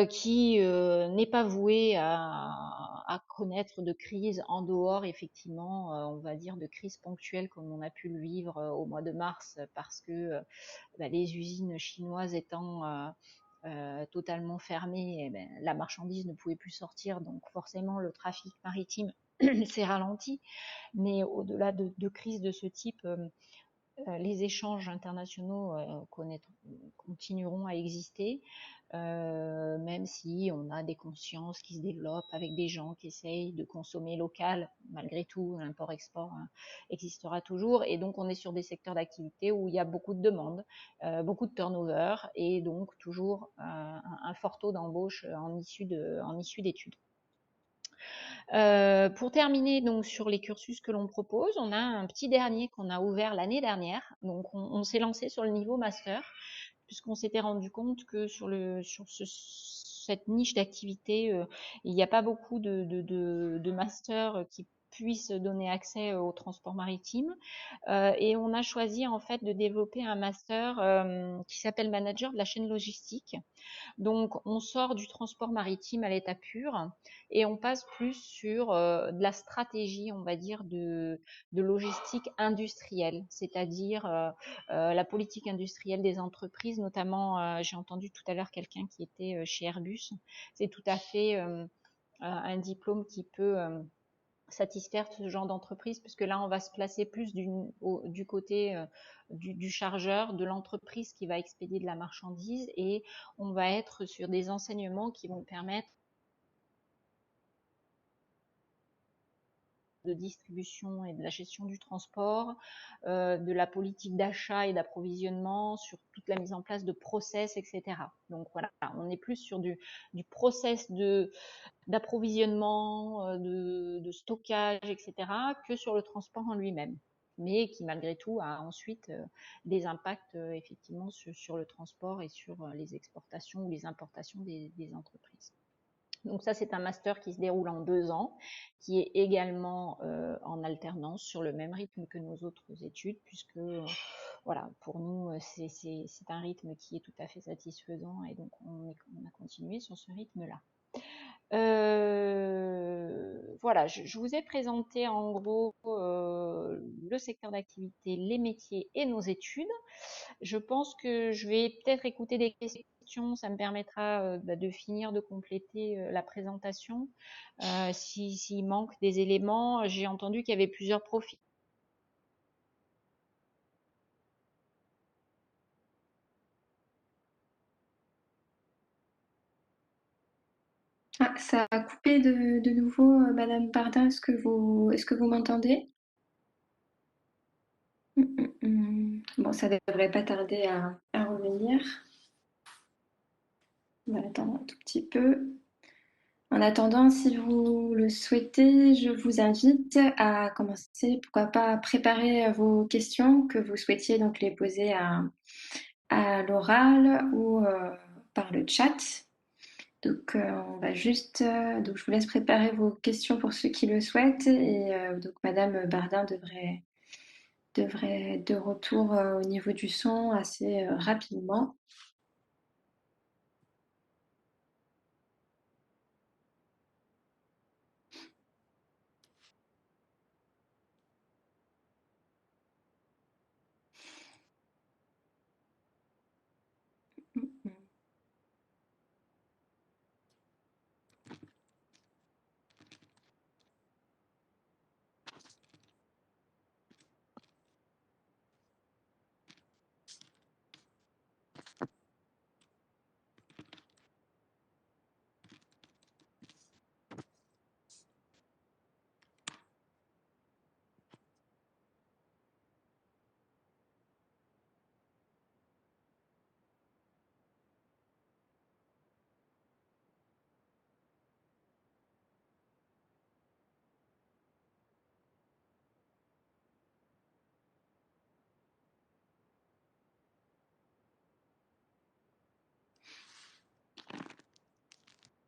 [SPEAKER 1] qui n'est pas voué à connaître de crise en dehors, effectivement, on va dire de crise ponctuelle comme on a pu le vivre au mois de mars, parce que les usines chinoises étant totalement fermées, eh ben, la marchandise ne pouvait plus sortir, donc forcément le trafic maritime s'est ralenti. Mais au-delà de crises de ce type, les échanges internationaux continueront à exister, même si on a des consciences qui se développent avec des gens qui essayent de consommer local. Malgré tout, l'import-export existera toujours, et donc on est sur des secteurs d'activité où il y a beaucoup de demandes, beaucoup de turnover, et donc toujours un fort taux d'embauche en issue d'études. Pour terminer donc sur les cursus que l'on propose, on a un petit dernier qu'on a ouvert l'année dernière. Donc on s'est lancé sur le niveau master, puisqu'on s'était rendu compte que cette niche d'activité, il n'y a pas beaucoup de masters qui puissent donner accès au transport maritime, et on a choisi en fait de développer un master qui s'appelle manager de la chaîne logistique. Donc, on sort du transport maritime à l'état pur et on passe plus sur de la stratégie, on va dire, de logistique industrielle, c'est-à-dire la politique industrielle des entreprises, notamment, j'ai entendu tout à l'heure quelqu'un qui était chez Airbus. C'est tout à fait un diplôme qui peut satisfaire ce genre d'entreprise, puisque là, on va se placer plus du côté du chargeur, de l'entreprise qui va expédier de la marchandise, et on va être sur des enseignements qui vont permettre de distribution et de la gestion du transport, de la politique d'achat et d'approvisionnement, sur toute la mise en place de process, etc. Donc voilà, on est plus sur du process d'approvisionnement, de stockage, etc., que sur le transport en lui-même, mais qui malgré tout a ensuite des impacts effectivement sur le transport et sur les exportations ou les importations des entreprises. Donc ça, c'est un master qui se déroule en 2 ans, qui est également en alternance sur le même rythme que nos autres études, puisque voilà, pour nous, c'est un rythme qui est tout à fait satisfaisant et donc on a continué sur ce rythme-là. Voilà, je vous ai présenté en gros le secteur d'activité, les métiers et nos études. Je pense que je vais peut-être écouter des questions, ça me permettra de finir de compléter la présentation. S'il manque des éléments, j'ai entendu qu'il y avait plusieurs profils.
[SPEAKER 2] Ah, ça a coupé de nouveau, Madame Bardin. Est-ce que vous m'entendez? Bon, ça devrait pas tarder à revenir. On va attendre un tout petit peu. En attendant, si vous le souhaitez, je vous invite à commencer, pourquoi pas, à préparer vos questions que vous souhaitiez donc les poser à l'oral ou par le chat. Donc, on va juste, donc je vous laisse préparer vos questions pour ceux qui le souhaitent et donc Madame Bardin devrait être de retour au niveau du son assez rapidement.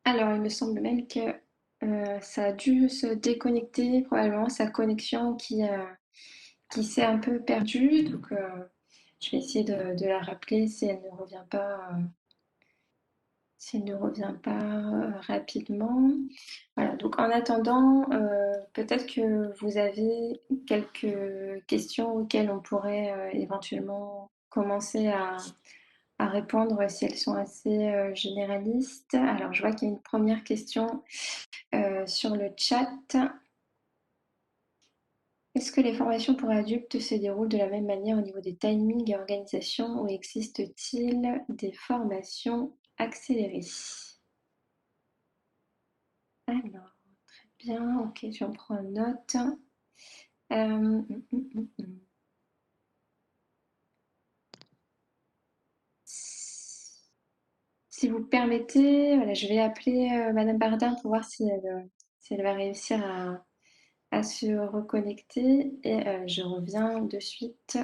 [SPEAKER 2] Alors, il me semble même que ça a dû se déconnecter, probablement sa connexion qui s'est un peu perdue. Donc, je vais essayer de la rappeler si elle ne revient pas, rapidement. Voilà, donc en attendant, peut-être que vous avez quelques questions auxquelles on pourrait éventuellement commencer à répondre si elles sont assez généralistes. Alors, je vois qu'il y a une première question sur le chat. Est-ce que les formations pour adultes se déroulent de la même manière au niveau des timings et organisation ou existe-t-il des formations accélérées? Alors, très bien, ok, j'en prends note. Hum, hum, hum. Si vous permettez, voilà, je vais appeler Madame Bardin pour voir si elle va réussir à se reconnecter et je reviens de suite.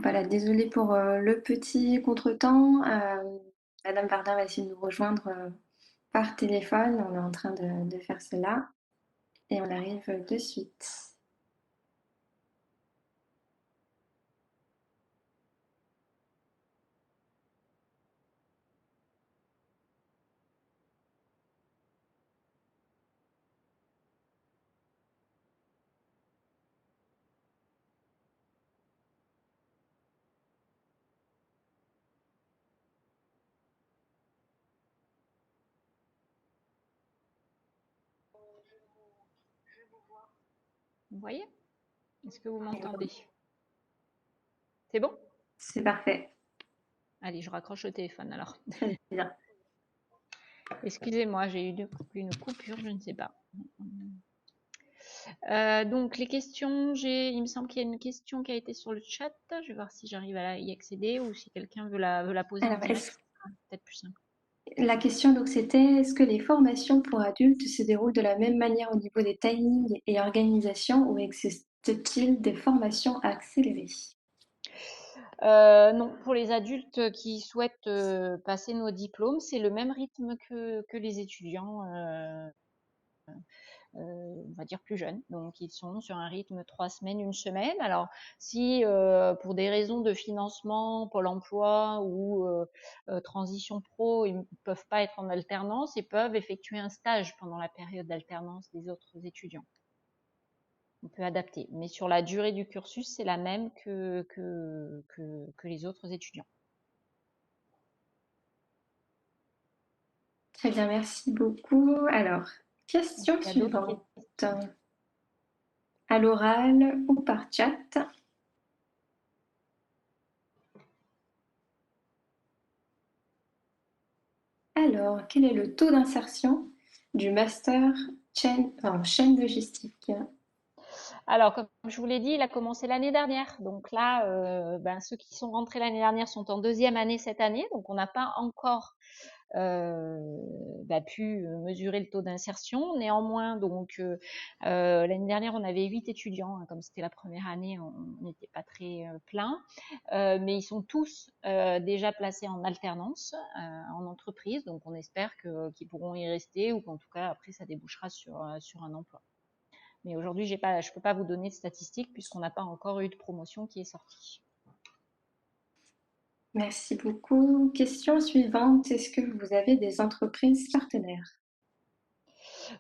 [SPEAKER 2] Voilà, désolée pour le petit contretemps. Madame Vardin va essayer de nous rejoindre par téléphone. On est en train de faire cela et on arrive de suite.
[SPEAKER 1] Vous voyez? Est-ce que vous m'entendez? C'est bon?
[SPEAKER 2] C'est parfait,
[SPEAKER 1] Allez, je raccroche le téléphone alors.
[SPEAKER 2] très bien.
[SPEAKER 1] Excusez-moi, j'ai eu une coupure, je ne sais pas. Donc les questions, il me semble qu'il y a une question qui a été sur le chat. Je vais voir si j'arrive à y accéder ou si quelqu'un veut la poser en
[SPEAKER 2] Alors,
[SPEAKER 1] direct. Peut-être plus simple.
[SPEAKER 2] la question donc c'était est-ce que les formations pour adultes se déroulent de la même manière au niveau des timings et organisation ou existe-t-il des formations accélérées?
[SPEAKER 1] Non, pour les adultes qui souhaitent passer nos diplômes, c'est le même rythme que les étudiants, on va dire plus jeunes. Donc ils sont sur un rythme 3 semaines, une semaine. Alors si pour des raisons de financement, Pôle emploi ou transition pro, ils ne peuvent pas être en alternance, ils peuvent effectuer un stage pendant la période d'alternance des autres étudiants. On peut adapter, mais sur la durée du cursus, c'est la même que les autres étudiants.
[SPEAKER 2] Très bien, merci beaucoup. Alors,
[SPEAKER 1] Est-ce
[SPEAKER 2] question
[SPEAKER 1] qu'il y a d'autres
[SPEAKER 2] suivante.
[SPEAKER 1] questions?
[SPEAKER 2] À l'oral ou par chat? Alors, quel est le taux d'insertion du master en chaîne logistique?
[SPEAKER 1] Alors, comme je vous l'ai dit, il a commencé l'année dernière. Donc là, ceux qui sont rentrés l'année dernière sont en deuxième année cette année. Donc on n'a pas encore pu mesurer le taux d'insertion. Néanmoins, donc l'année dernière, on avait 8 étudiants. Hein, comme c'était la première année, on n'était pas très plein. Mais ils sont tous déjà placés en alternance en entreprise. Donc on espère qu'ils pourront y rester ou qu'en tout cas, après, ça débouchera sur un emploi. Mais aujourd'hui, je ne peux pas vous donner de statistiques puisqu'on n'a pas encore eu de promotion qui est sortie.
[SPEAKER 2] Merci beaucoup. Question suivante. Est-ce que vous avez des entreprises partenaires?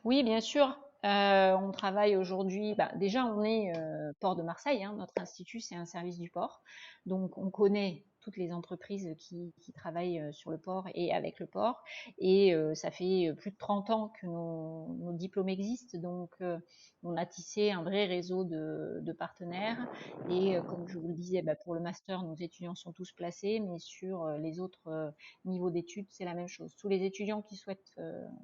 [SPEAKER 1] Oui, bien sûr. On travaille aujourd'hui. Déjà, on est port de Marseille. Hein, notre institut, c'est un service du port. Donc, on connaît toutes les entreprises qui travaillent sur le port et avec le port. Et ça fait plus de 30 ans que nos diplômes existent. Donc, on a tissé un vrai réseau de partenaires. Et comme je vous le disais, pour le master, nos étudiants sont tous placés. Mais sur les autres niveaux d'études, c'est la même chose. Tous les étudiants qui souhaitent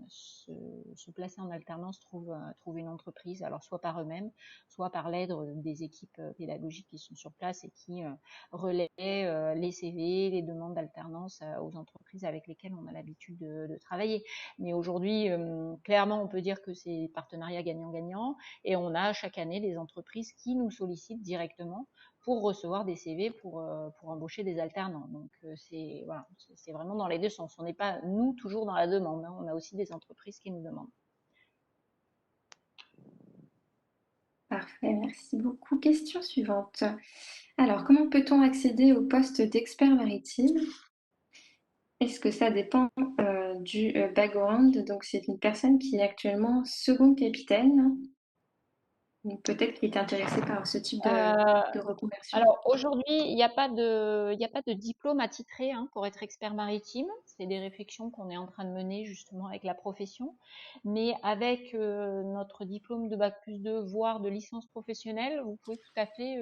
[SPEAKER 1] se placer en alternance trouvent une entreprise, alors soit par eux-mêmes, soit par l'aide des équipes pédagogiques qui sont sur place et qui relaient les CV, les demandes d'alternance aux entreprises avec lesquelles on a l'habitude de travailler. Mais aujourd'hui, clairement, on peut dire que c'est partenariat gagnant-gagnant et on a chaque année des entreprises qui nous sollicitent directement pour recevoir des CV pour embaucher des alternants. Donc c'est voilà, c'est vraiment dans les deux sens. On n'est pas nous toujours dans la demande, hein. On a aussi des entreprises qui nous demandent.
[SPEAKER 2] Parfait, merci beaucoup. Question suivante. Alors, comment peut-on accéder au poste d'expert maritime? Est-ce que ça dépend du background? Donc, c'est une personne qui est actuellement second capitaine. Donc, peut-être qu'il est intéressé par ce type
[SPEAKER 1] Euh,
[SPEAKER 2] de reconversion.
[SPEAKER 1] alors aujourd'hui, il y a pas de diplôme attitré hein, pour être expert maritime. C'est des réflexions qu'on est en train de mener justement avec la profession. Mais avec notre diplôme de bac+2, voire de licence professionnelle, vous pouvez tout à fait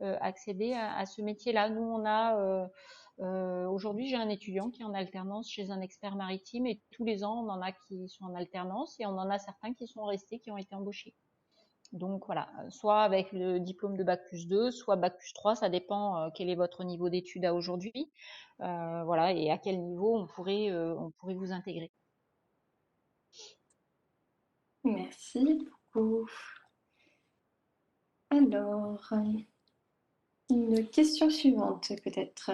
[SPEAKER 1] accéder à ce métier-là. Nous, on a aujourd'hui, j'ai un étudiant qui est en alternance chez un expert maritime et tous les ans, on en a qui sont en alternance et on en a certains qui sont restés, qui ont été embauchés. Donc voilà, soit avec le diplôme de bac+2, soit bac+3, ça dépend quel est votre niveau d'études à aujourd'hui. Voilà, et à quel niveau on pourrait vous intégrer.
[SPEAKER 2] Merci beaucoup. Alors, Une question suivante, peut-être.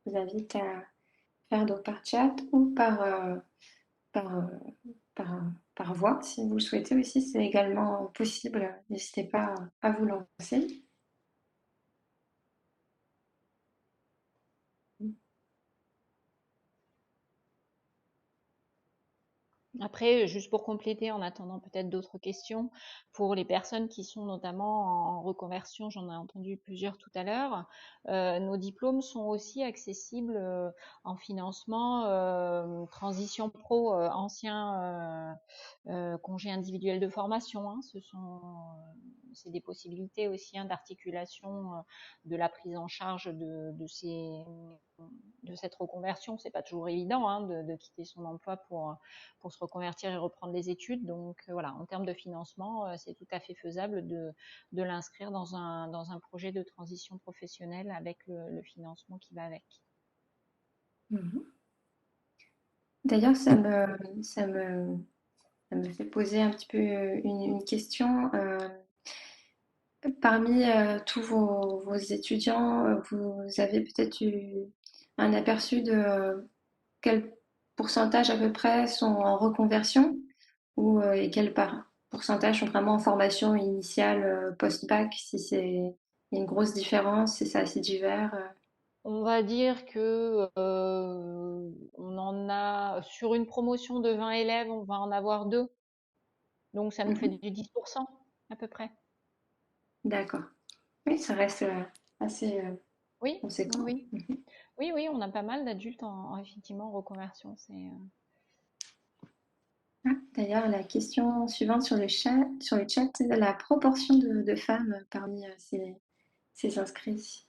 [SPEAKER 2] Je vous invite à faire donc par chat ou par, euh, par, par voix, si vous le souhaitez aussi, c'est également possible. N'hésitez pas à vous lancer.
[SPEAKER 1] Après, juste pour compléter, en attendant peut-être d'autres questions, pour les personnes qui sont notamment en reconversion, j'en ai entendu plusieurs tout à l'heure, nos diplômes sont aussi accessibles en financement Transition Pro, ancien congé individuel de formation. Hein, c'est des possibilités aussi hein, d'articulation de la prise en charge de cette reconversion. C'est pas toujours évident hein, de quitter son emploi pour se reconvertir et reprendre les études. Donc voilà, en termes de financement, c'est tout à fait faisable de l'inscrire dans un projet de transition professionnelle avec le financement qui va avec.
[SPEAKER 2] Mhm. D'ailleurs, ça me fait poser un petit peu une question. Parmi tous vos étudiants, vous avez peut-être eu un aperçu de quel pourcentage à peu près sont en reconversion ou et quel pourcentage sont vraiment en formation initiale post-bac, si c'est il y a une grosse différence, si c'est assez divers.
[SPEAKER 1] On va dire que on en a sur une promotion de 20 élèves, on va en avoir deux. Donc ça nous fait
[SPEAKER 2] Mhm.
[SPEAKER 1] du 10% à peu près.
[SPEAKER 2] D'accord. Oui, ça reste assez
[SPEAKER 1] Oui, oui,
[SPEAKER 2] conséquent.
[SPEAKER 1] oui.
[SPEAKER 2] Mhm.
[SPEAKER 1] Oui, oui, on a pas mal d'adultes effectivement en reconversion.
[SPEAKER 2] Ah, d'ailleurs, la question suivante sur le chat, c'est la proportion de femmes parmi ces inscrits.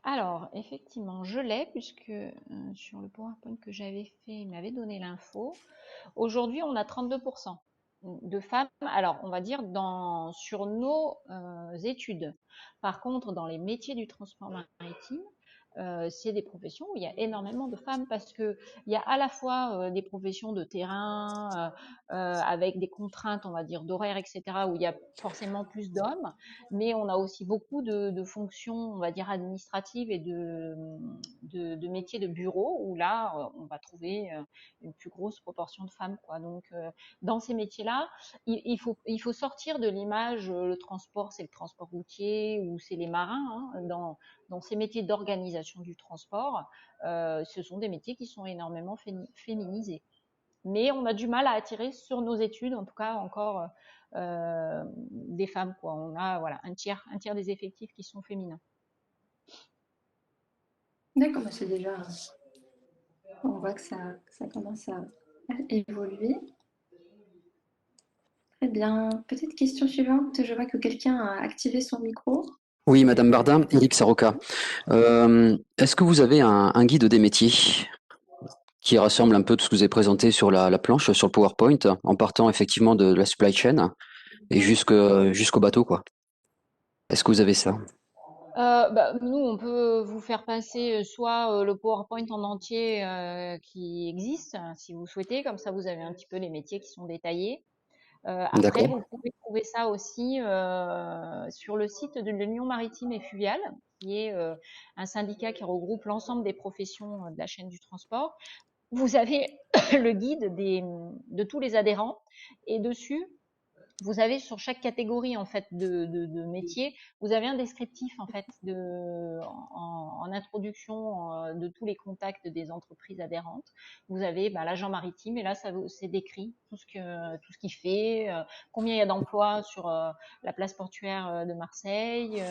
[SPEAKER 1] Alors, effectivement, je l'ai puisque sur le PowerPoint que j'avais fait, il m'avait donné l'info. Aujourd'hui, on a 32% de femmes. Alors, on va dire sur nos études. Par contre, dans les métiers du transport maritime, c'est des professions où il y a énormément de femmes parce que il y a à la fois des professions de terrain avec des contraintes, on va dire, d'horaire, etc., où il y a forcément plus d'hommes, mais on a aussi beaucoup de fonctions, on va dire, administratives et de métiers de bureau où là, on va trouver une plus grosse proportion de femmes, quoi. Donc, dans ces métiers-là, il faut sortir de l'image, le transport, c'est le transport routier ou c'est les marins. Hein, dans ces métiers d'organisation du transport, ce sont des métiers qui sont énormément féminisés. Mais on a du mal à attirer sur nos études, en tout cas encore des femmes. Quoi. On a voilà, un tiers des effectifs qui sont féminins.
[SPEAKER 2] D'accord, bah c'est déjà, on voit que ça commence à évoluer. Très bien. Petite question suivante. Je vois que quelqu'un a activé son micro.
[SPEAKER 3] Oui, Madame Bardin, Eric Saroka. Est-ce que vous avez un guide des métiers qui rassemble un peu tout ce que vous avez présenté sur la planche, sur le PowerPoint, en partant effectivement de la supply chain et jusqu'au bateau, quoi? Est-ce que vous avez ça?
[SPEAKER 1] Nous, on peut vous faire passer soit le PowerPoint en entier qui existe, hein, si vous souhaitez, comme ça vous avez un petit peu les métiers qui sont détaillés. Après,
[SPEAKER 3] D'accord.
[SPEAKER 1] vous pouvez trouver ça aussi sur le site de l'Union maritime et fluviale, qui est un syndicat qui regroupe l'ensemble des professions de la chaîne du transport. Vous avez le guide de tous les adhérents et dessus, vous avez sur chaque catégorie en fait de métier, vous avez un descriptif en fait en introduction de tous les contacts des entreprises adhérentes. Vous avez l'agent maritime et là c'est décrit tout ce qu'il fait, combien il y a d'emplois sur la place portuaire de Marseille.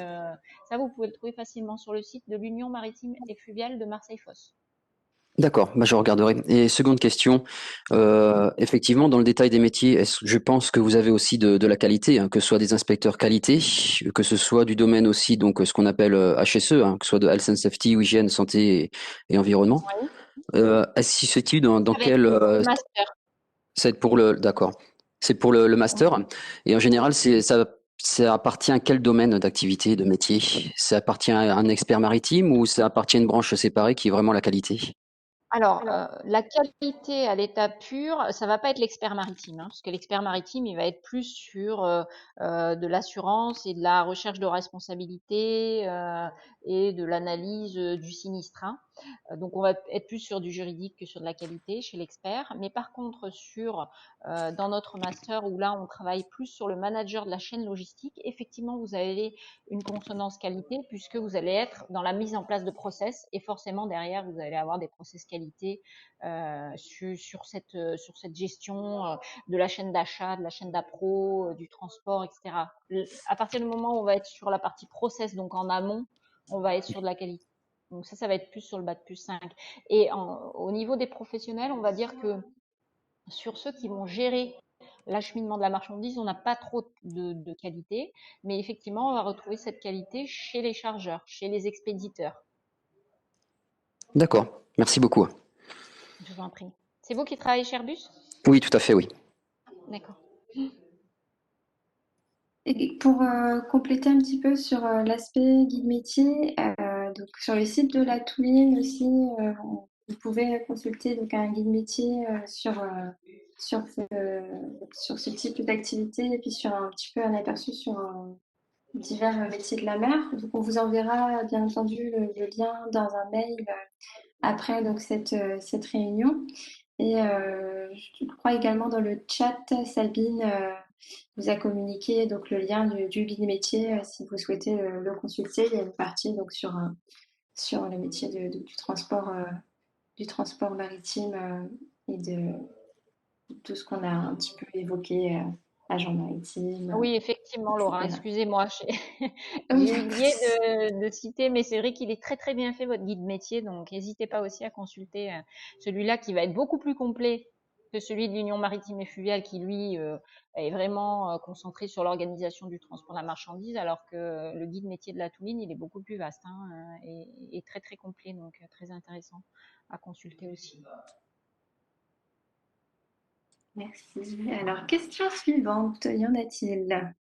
[SPEAKER 1] Ça vous pouvez le trouver facilement sur le site de l'Union maritime et fluviale de Marseille-Fos.
[SPEAKER 3] D'accord, bah je regarderai. Et seconde question, effectivement, dans le détail des métiers, je pense que vous avez aussi de la qualité, hein, que ce soit des inspecteurs qualité, que ce soit du domaine aussi, donc ce qu'on appelle HSE, hein, que ce soit de Health and Safety ou hygiène, santé et environnement.
[SPEAKER 1] Oui.
[SPEAKER 3] Est-ce que se situe dans
[SPEAKER 1] Avec
[SPEAKER 3] quel
[SPEAKER 1] le master.
[SPEAKER 3] c'est pour d'accord. C'est pour le master. Et en général, ça appartient à quel domaine d'activité, de métier? Ça appartient à un expert maritime ou ça appartient à une branche séparée qui est vraiment la qualité?
[SPEAKER 1] Alors, la qualité à l'état pur, ça va pas être l'expert maritime, hein, parce que l'expert maritime, il va être plus sur de l'assurance et de la recherche de responsabilité et de l'analyse du sinistre, hein. Donc, on va être plus sur du juridique que sur de la qualité chez l'expert. Mais par contre, dans notre master où là, on travaille plus sur le manager de la chaîne logistique, effectivement, vous avez une consonance qualité puisque vous allez être dans la mise en place de process et forcément derrière vous allez avoir des process qualité sur cette gestion de la chaîne d'achat, de la chaîne d'appro, du transport, etc. À partir du moment où on va être sur la partie process, donc en amont, on va être sur de la qualité. Donc ça va être plus sur le bac plus 5. Au niveau des professionnels, on va dire que sur ceux qui vont gérer l'acheminement de la marchandise, on n'a pas trop de qualité, mais effectivement, on va retrouver cette qualité chez les chargeurs, chez les expéditeurs.
[SPEAKER 3] D'accord, merci beaucoup.
[SPEAKER 1] Je vous en prie. C'est vous qui travaillez chez Airbus?
[SPEAKER 3] Oui, tout à fait, oui.
[SPEAKER 1] D'accord.
[SPEAKER 2] Et pour compléter un petit peu sur l'aspect guide métier, donc sur le site de la Touline aussi, vous pouvez consulter donc un guide métier sur, sur ce type d'activité et puis sur un petit peu un aperçu sur divers métiers de la mer. Donc on vous enverra bien entendu le lien dans un mail après donc cette réunion. Et je crois également dans le chat, Sabine vous a communiqué donc le lien du guide métier si vous souhaitez le consulter. Il y a une partie donc sur le métier du transport maritime et de tout ce qu'on a un petit peu évoqué, agent maritime,
[SPEAKER 1] Oui, effectivement, Laura,
[SPEAKER 2] etc.
[SPEAKER 1] excusez-moi,
[SPEAKER 2] Oui,
[SPEAKER 1] j'ai oublié de citer, mais c'est vrai qu'il est très très bien fait, votre guide métier, donc n'hésitez pas aussi à consulter celui-là qui va être beaucoup plus complet que celui de l'Union maritime et fluviale qui, lui, est vraiment concentré sur l'organisation du transport de la marchandise, alors que le guide métier de la Touline, il est beaucoup plus vaste hein, et très très complet, donc très intéressant à consulter aussi.
[SPEAKER 2] merci. Alors, question suivante, y en a-t-il?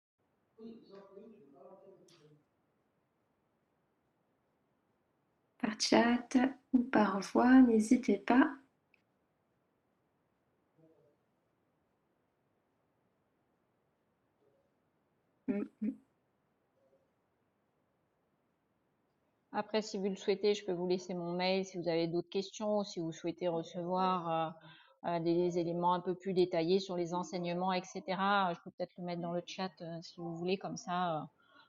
[SPEAKER 2] Par chat ou par voix, n'hésitez pas. Mm, mm.
[SPEAKER 1] Après, si vous le souhaitez, je peux vous laisser mon mail si vous avez d'autres questions ou si vous souhaitez recevoir des éléments un peu plus détaillés sur les enseignements, etc. Je peux peut-être le mettre dans le chat si vous voulez, comme ça,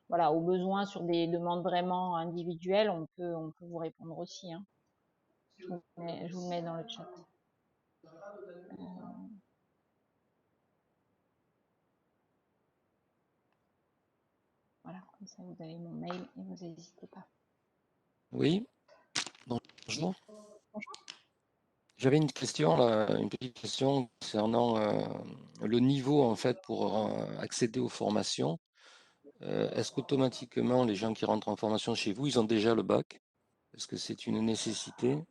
[SPEAKER 1] voilà, au besoin sur des demandes vraiment individuelles, on peut vous répondre aussi, hein. Je vous le mets dans le chat. Voilà, comme ça vous avez mon mail et vous n'hésitez pas.
[SPEAKER 4] Oui, bonjour. J'avais une question, là, une petite question concernant le niveau en fait pour accéder aux formations. Est-ce qu'automatiquement les gens qui rentrent en formation chez vous, ils ont déjà le bac? Est-ce que c'est une nécessité?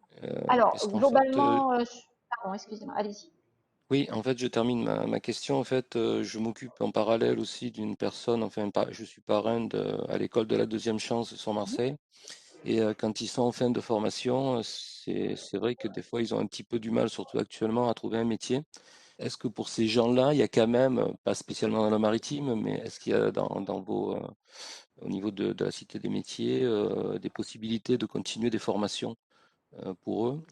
[SPEAKER 1] Alors,
[SPEAKER 4] Parce qu'en fait,
[SPEAKER 1] globalement, pardon, excusez-moi, allez-y.
[SPEAKER 4] oui, en fait, je termine ma question. En fait, je m'occupe en parallèle aussi d'une personne, enfin, je suis parrain à l'école de la deuxième chance sur Marseille. Et quand ils sont en fin de formation, c'est vrai que des fois, ils ont un petit peu du mal, surtout actuellement, à trouver un métier. Est-ce que pour ces gens-là, il y a quand même, pas spécialement dans la maritime, mais est-ce qu'il y a au niveau de la Cité des métiers, des possibilités de continuer des formations pour eux,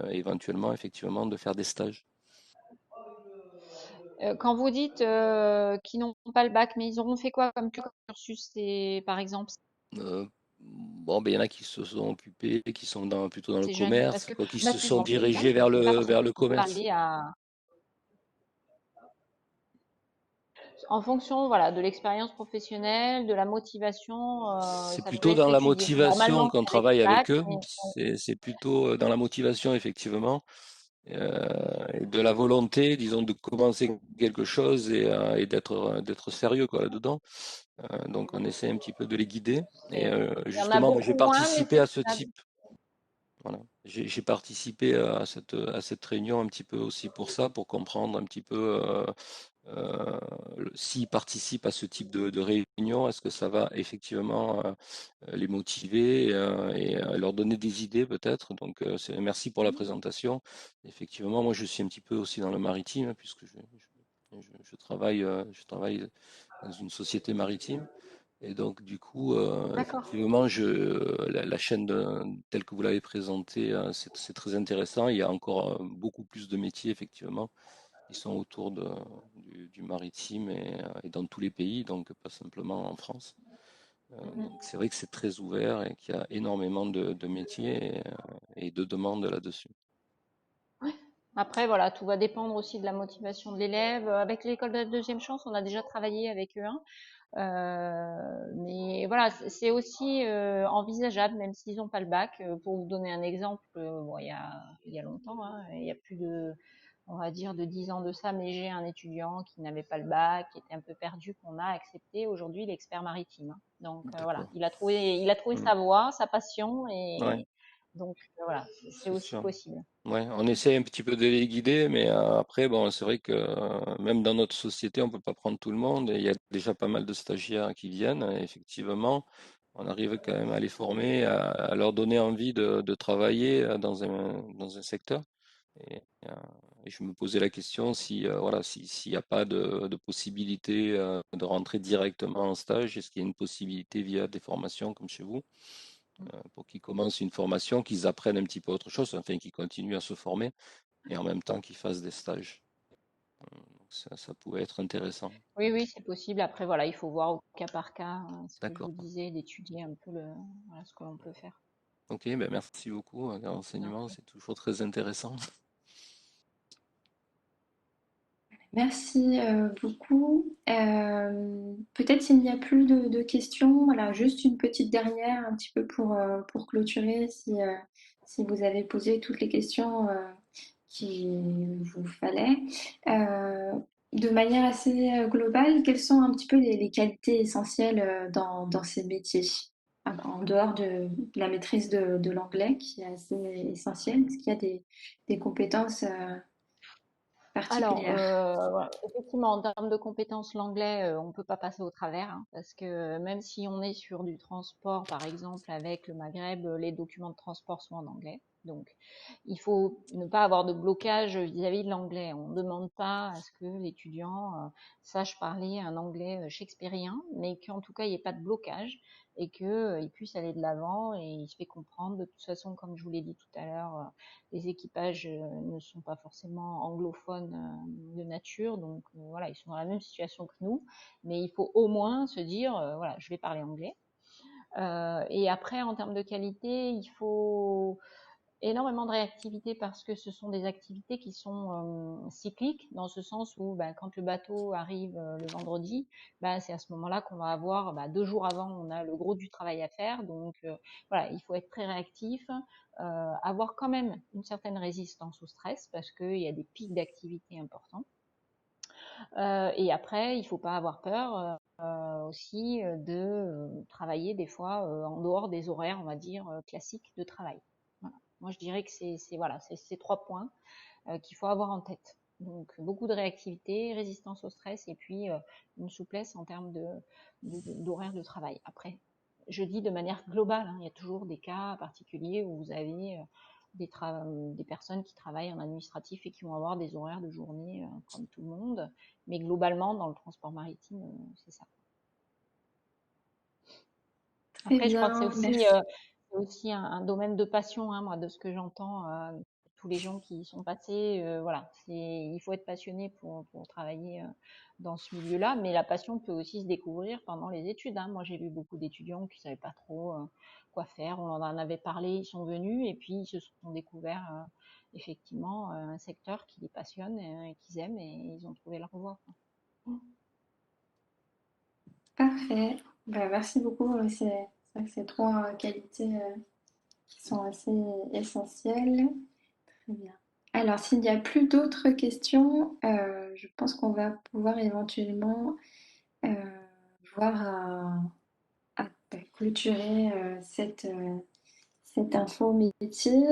[SPEAKER 4] éventuellement, effectivement, de faire des stages?
[SPEAKER 1] Quand vous dites qu'ils n'ont pas le bac, mais ils auront fait quoi comme cursus, par exemple,
[SPEAKER 4] Bon, ben, il y en a qui se sont occupés, qui sont plutôt dans le
[SPEAKER 1] ces jeunes? Parce
[SPEAKER 4] commerce,
[SPEAKER 1] que
[SPEAKER 4] quoi, qui
[SPEAKER 1] moi,
[SPEAKER 4] se
[SPEAKER 1] si je
[SPEAKER 4] sont
[SPEAKER 1] m'en fais exemple,
[SPEAKER 4] dirigés vers
[SPEAKER 1] c'est pas
[SPEAKER 4] vers
[SPEAKER 1] forcément
[SPEAKER 4] le commerce.
[SPEAKER 1] aller à, en fonction, voilà, de l'expérience professionnelle, de la motivation,
[SPEAKER 4] C'est
[SPEAKER 1] ça peut
[SPEAKER 4] plutôt
[SPEAKER 1] être
[SPEAKER 4] dans la
[SPEAKER 1] étudié.
[SPEAKER 4] motivation
[SPEAKER 1] Normalement,
[SPEAKER 4] qu'on
[SPEAKER 1] c'est avec le
[SPEAKER 4] travaille
[SPEAKER 1] bac,
[SPEAKER 4] avec eux.
[SPEAKER 1] mais
[SPEAKER 4] C'est plutôt dans la motivation, effectivement, et de la volonté, disons, de commencer quelque chose et d'être sérieux, quoi, là-dedans. Donc, on essaie un petit peu de les guider. Et
[SPEAKER 1] il y en a
[SPEAKER 4] justement, moi, j'ai
[SPEAKER 1] beaucoup moins, mais
[SPEAKER 4] participé
[SPEAKER 1] c'est
[SPEAKER 4] à ce
[SPEAKER 1] faisable.
[SPEAKER 4] type. Voilà. J'ai participé à cette réunion un petit peu aussi pour ça, pour comprendre un petit peu s'ils participent à ce type de réunion, est-ce que ça va effectivement les motiver et leur donner des idées peut-être. Donc merci pour la présentation. Effectivement, moi je suis un petit peu aussi dans le maritime puisque je travaille dans une société maritime. Et donc, du coup,
[SPEAKER 1] D'accord.
[SPEAKER 4] effectivement, la chaîne telle que vous l'avez présentée, c'est très intéressant. Il y a encore beaucoup plus de métiers, effectivement, qui sont autour du maritime et dans tous les pays, donc pas simplement en France. Donc, c'est vrai que c'est très ouvert et qu'il y a énormément de métiers et de demandes là-dessus.
[SPEAKER 1] Ouais. Après, voilà, tout va dépendre aussi de la motivation de l'élève. Avec l'école de la deuxième chance, on a déjà travaillé avec eux, hein. Mais voilà, c'est aussi envisageable, même s'ils n'ont pas le bac. Pour vous donner un exemple, bon, il y a longtemps, hein, il y a plus de, on va dire, de 10 ans de ça, mais j'ai un étudiant qui n'avait pas le bac, qui était un peu perdu, qu'on a accepté. Aujourd'hui, il est expert maritime, hein. Donc voilà,
[SPEAKER 4] D'accord.
[SPEAKER 1] il a trouvé sa voie, sa passion,
[SPEAKER 4] Ouais,
[SPEAKER 1] et donc voilà, c'est
[SPEAKER 4] c'est
[SPEAKER 1] aussi
[SPEAKER 4] sûr.
[SPEAKER 1] possible.
[SPEAKER 4] Ouais, on essaie un petit peu de les guider, mais après, bon, c'est vrai que même dans notre société, on peut pas prendre tout le monde et il y a déjà pas mal de stagiaires qui viennent. Et effectivement, on arrive quand même à les former, à leur donner envie de travailler dans un secteur. Et, euh, et je me posais la question si, voilà, s'il n'y a pas de possibilité de rentrer directement en stage, est-ce qu'il y a une possibilité via des formations comme chez vous? Pour qu'ils commencent une formation, qu'ils apprennent un petit peu autre chose, enfin qu'ils continuent à se former et en même temps qu'ils fassent des stages. Donc ça pouvait être intéressant.
[SPEAKER 1] Oui, oui, c'est possible. Après, voilà, il faut voir au cas par cas, ce que je vous
[SPEAKER 4] D'accord.
[SPEAKER 1] disais, d'étudier un peu voilà, ce que l'on peut faire.
[SPEAKER 4] Ok, ben merci beaucoup. Les renseignements, c'est toujours très intéressant.
[SPEAKER 2] Merci beaucoup. Peut-être s'il n'y a plus de questions, voilà, juste une petite dernière, un petit peu pour clôturer, si vous avez posé toutes les questions qu'il vous fallait. Euh, de manière assez globale, quelles sont un petit peu les qualités essentielles dans ces métiers? En dehors de la maîtrise de l'anglais, qui est assez essentielle, est-ce qu'il y a des compétences
[SPEAKER 1] Alors,
[SPEAKER 2] particulières?
[SPEAKER 1] voilà, effectivement, en termes de compétences, l'anglais, on peut pas passer au travers, hein, parce que même si on est sur du transport, par exemple, avec le Maghreb, les documents de transport sont en anglais. Donc, il faut ne pas avoir de blocage vis-à-vis de l'anglais. On ne demande pas à ce que l'étudiant sache parler un anglais shakespearien, mais qu'en tout cas, il n'y ait pas de blocage et qu'il puisse aller de l'avant et il se fait comprendre. De toute façon, comme je vous l'ai dit tout à l'heure, les équipages ne sont pas forcément anglophones de nature, donc voilà, ils sont dans la même situation que nous, mais il faut au moins se dire, voilà, je vais parler anglais. Et après, en termes de qualité, il faut énormément de réactivité parce que ce sont des activités qui sont cycliques dans ce sens où quand le bateau arrive le vendredi, c'est à ce moment-là qu'on va avoir 2 jours avant, on a le gros du travail à faire. Donc voilà, il faut être très réactif, avoir quand même une certaine résistance au stress parce qu'il y a des pics d'activité importants. Et après, il ne faut pas avoir peur aussi de travailler des fois en dehors des horaires, on va dire, classiques de travail. Voilà. Moi, je dirais que c'est voilà, c'est ces 3 points qu'il faut avoir en tête. Donc, beaucoup de réactivité, résistance au stress et puis une souplesse en termes d'horaire de travail. Après, je dis de manière globale, hein, il y a toujours des cas particuliers où vous avez des personnes qui travaillent en administratif et qui vont avoir des horaires de journée comme tout le monde. Mais globalement, dans le transport maritime, c'est ça.
[SPEAKER 2] Très
[SPEAKER 1] Après, je crois que
[SPEAKER 2] bien, merci.
[SPEAKER 1] c'est aussi un domaine de passion, hein, moi, de ce que j'entends, tous les gens qui y sont passés, voilà, il faut être passionné pour travailler dans ce milieu-là, mais la passion peut aussi se découvrir pendant les études, hein. Moi, j'ai vu beaucoup d'étudiants qui savaient pas trop quoi faire, on en avait parlé, ils sont venus et puis ils se sont découverts effectivement un secteur qui les passionne et qu'ils aiment et ils ont trouvé leur voie, quoi.
[SPEAKER 2] Parfait. Bah, merci beaucoup. C'est vrai que c'est trois qualités qui sont assez essentielles. Très bien. Alors, s'il n'y a plus d'autres questions, je pense qu'on va pouvoir éventuellement euh, voir à clôturer cette info métier.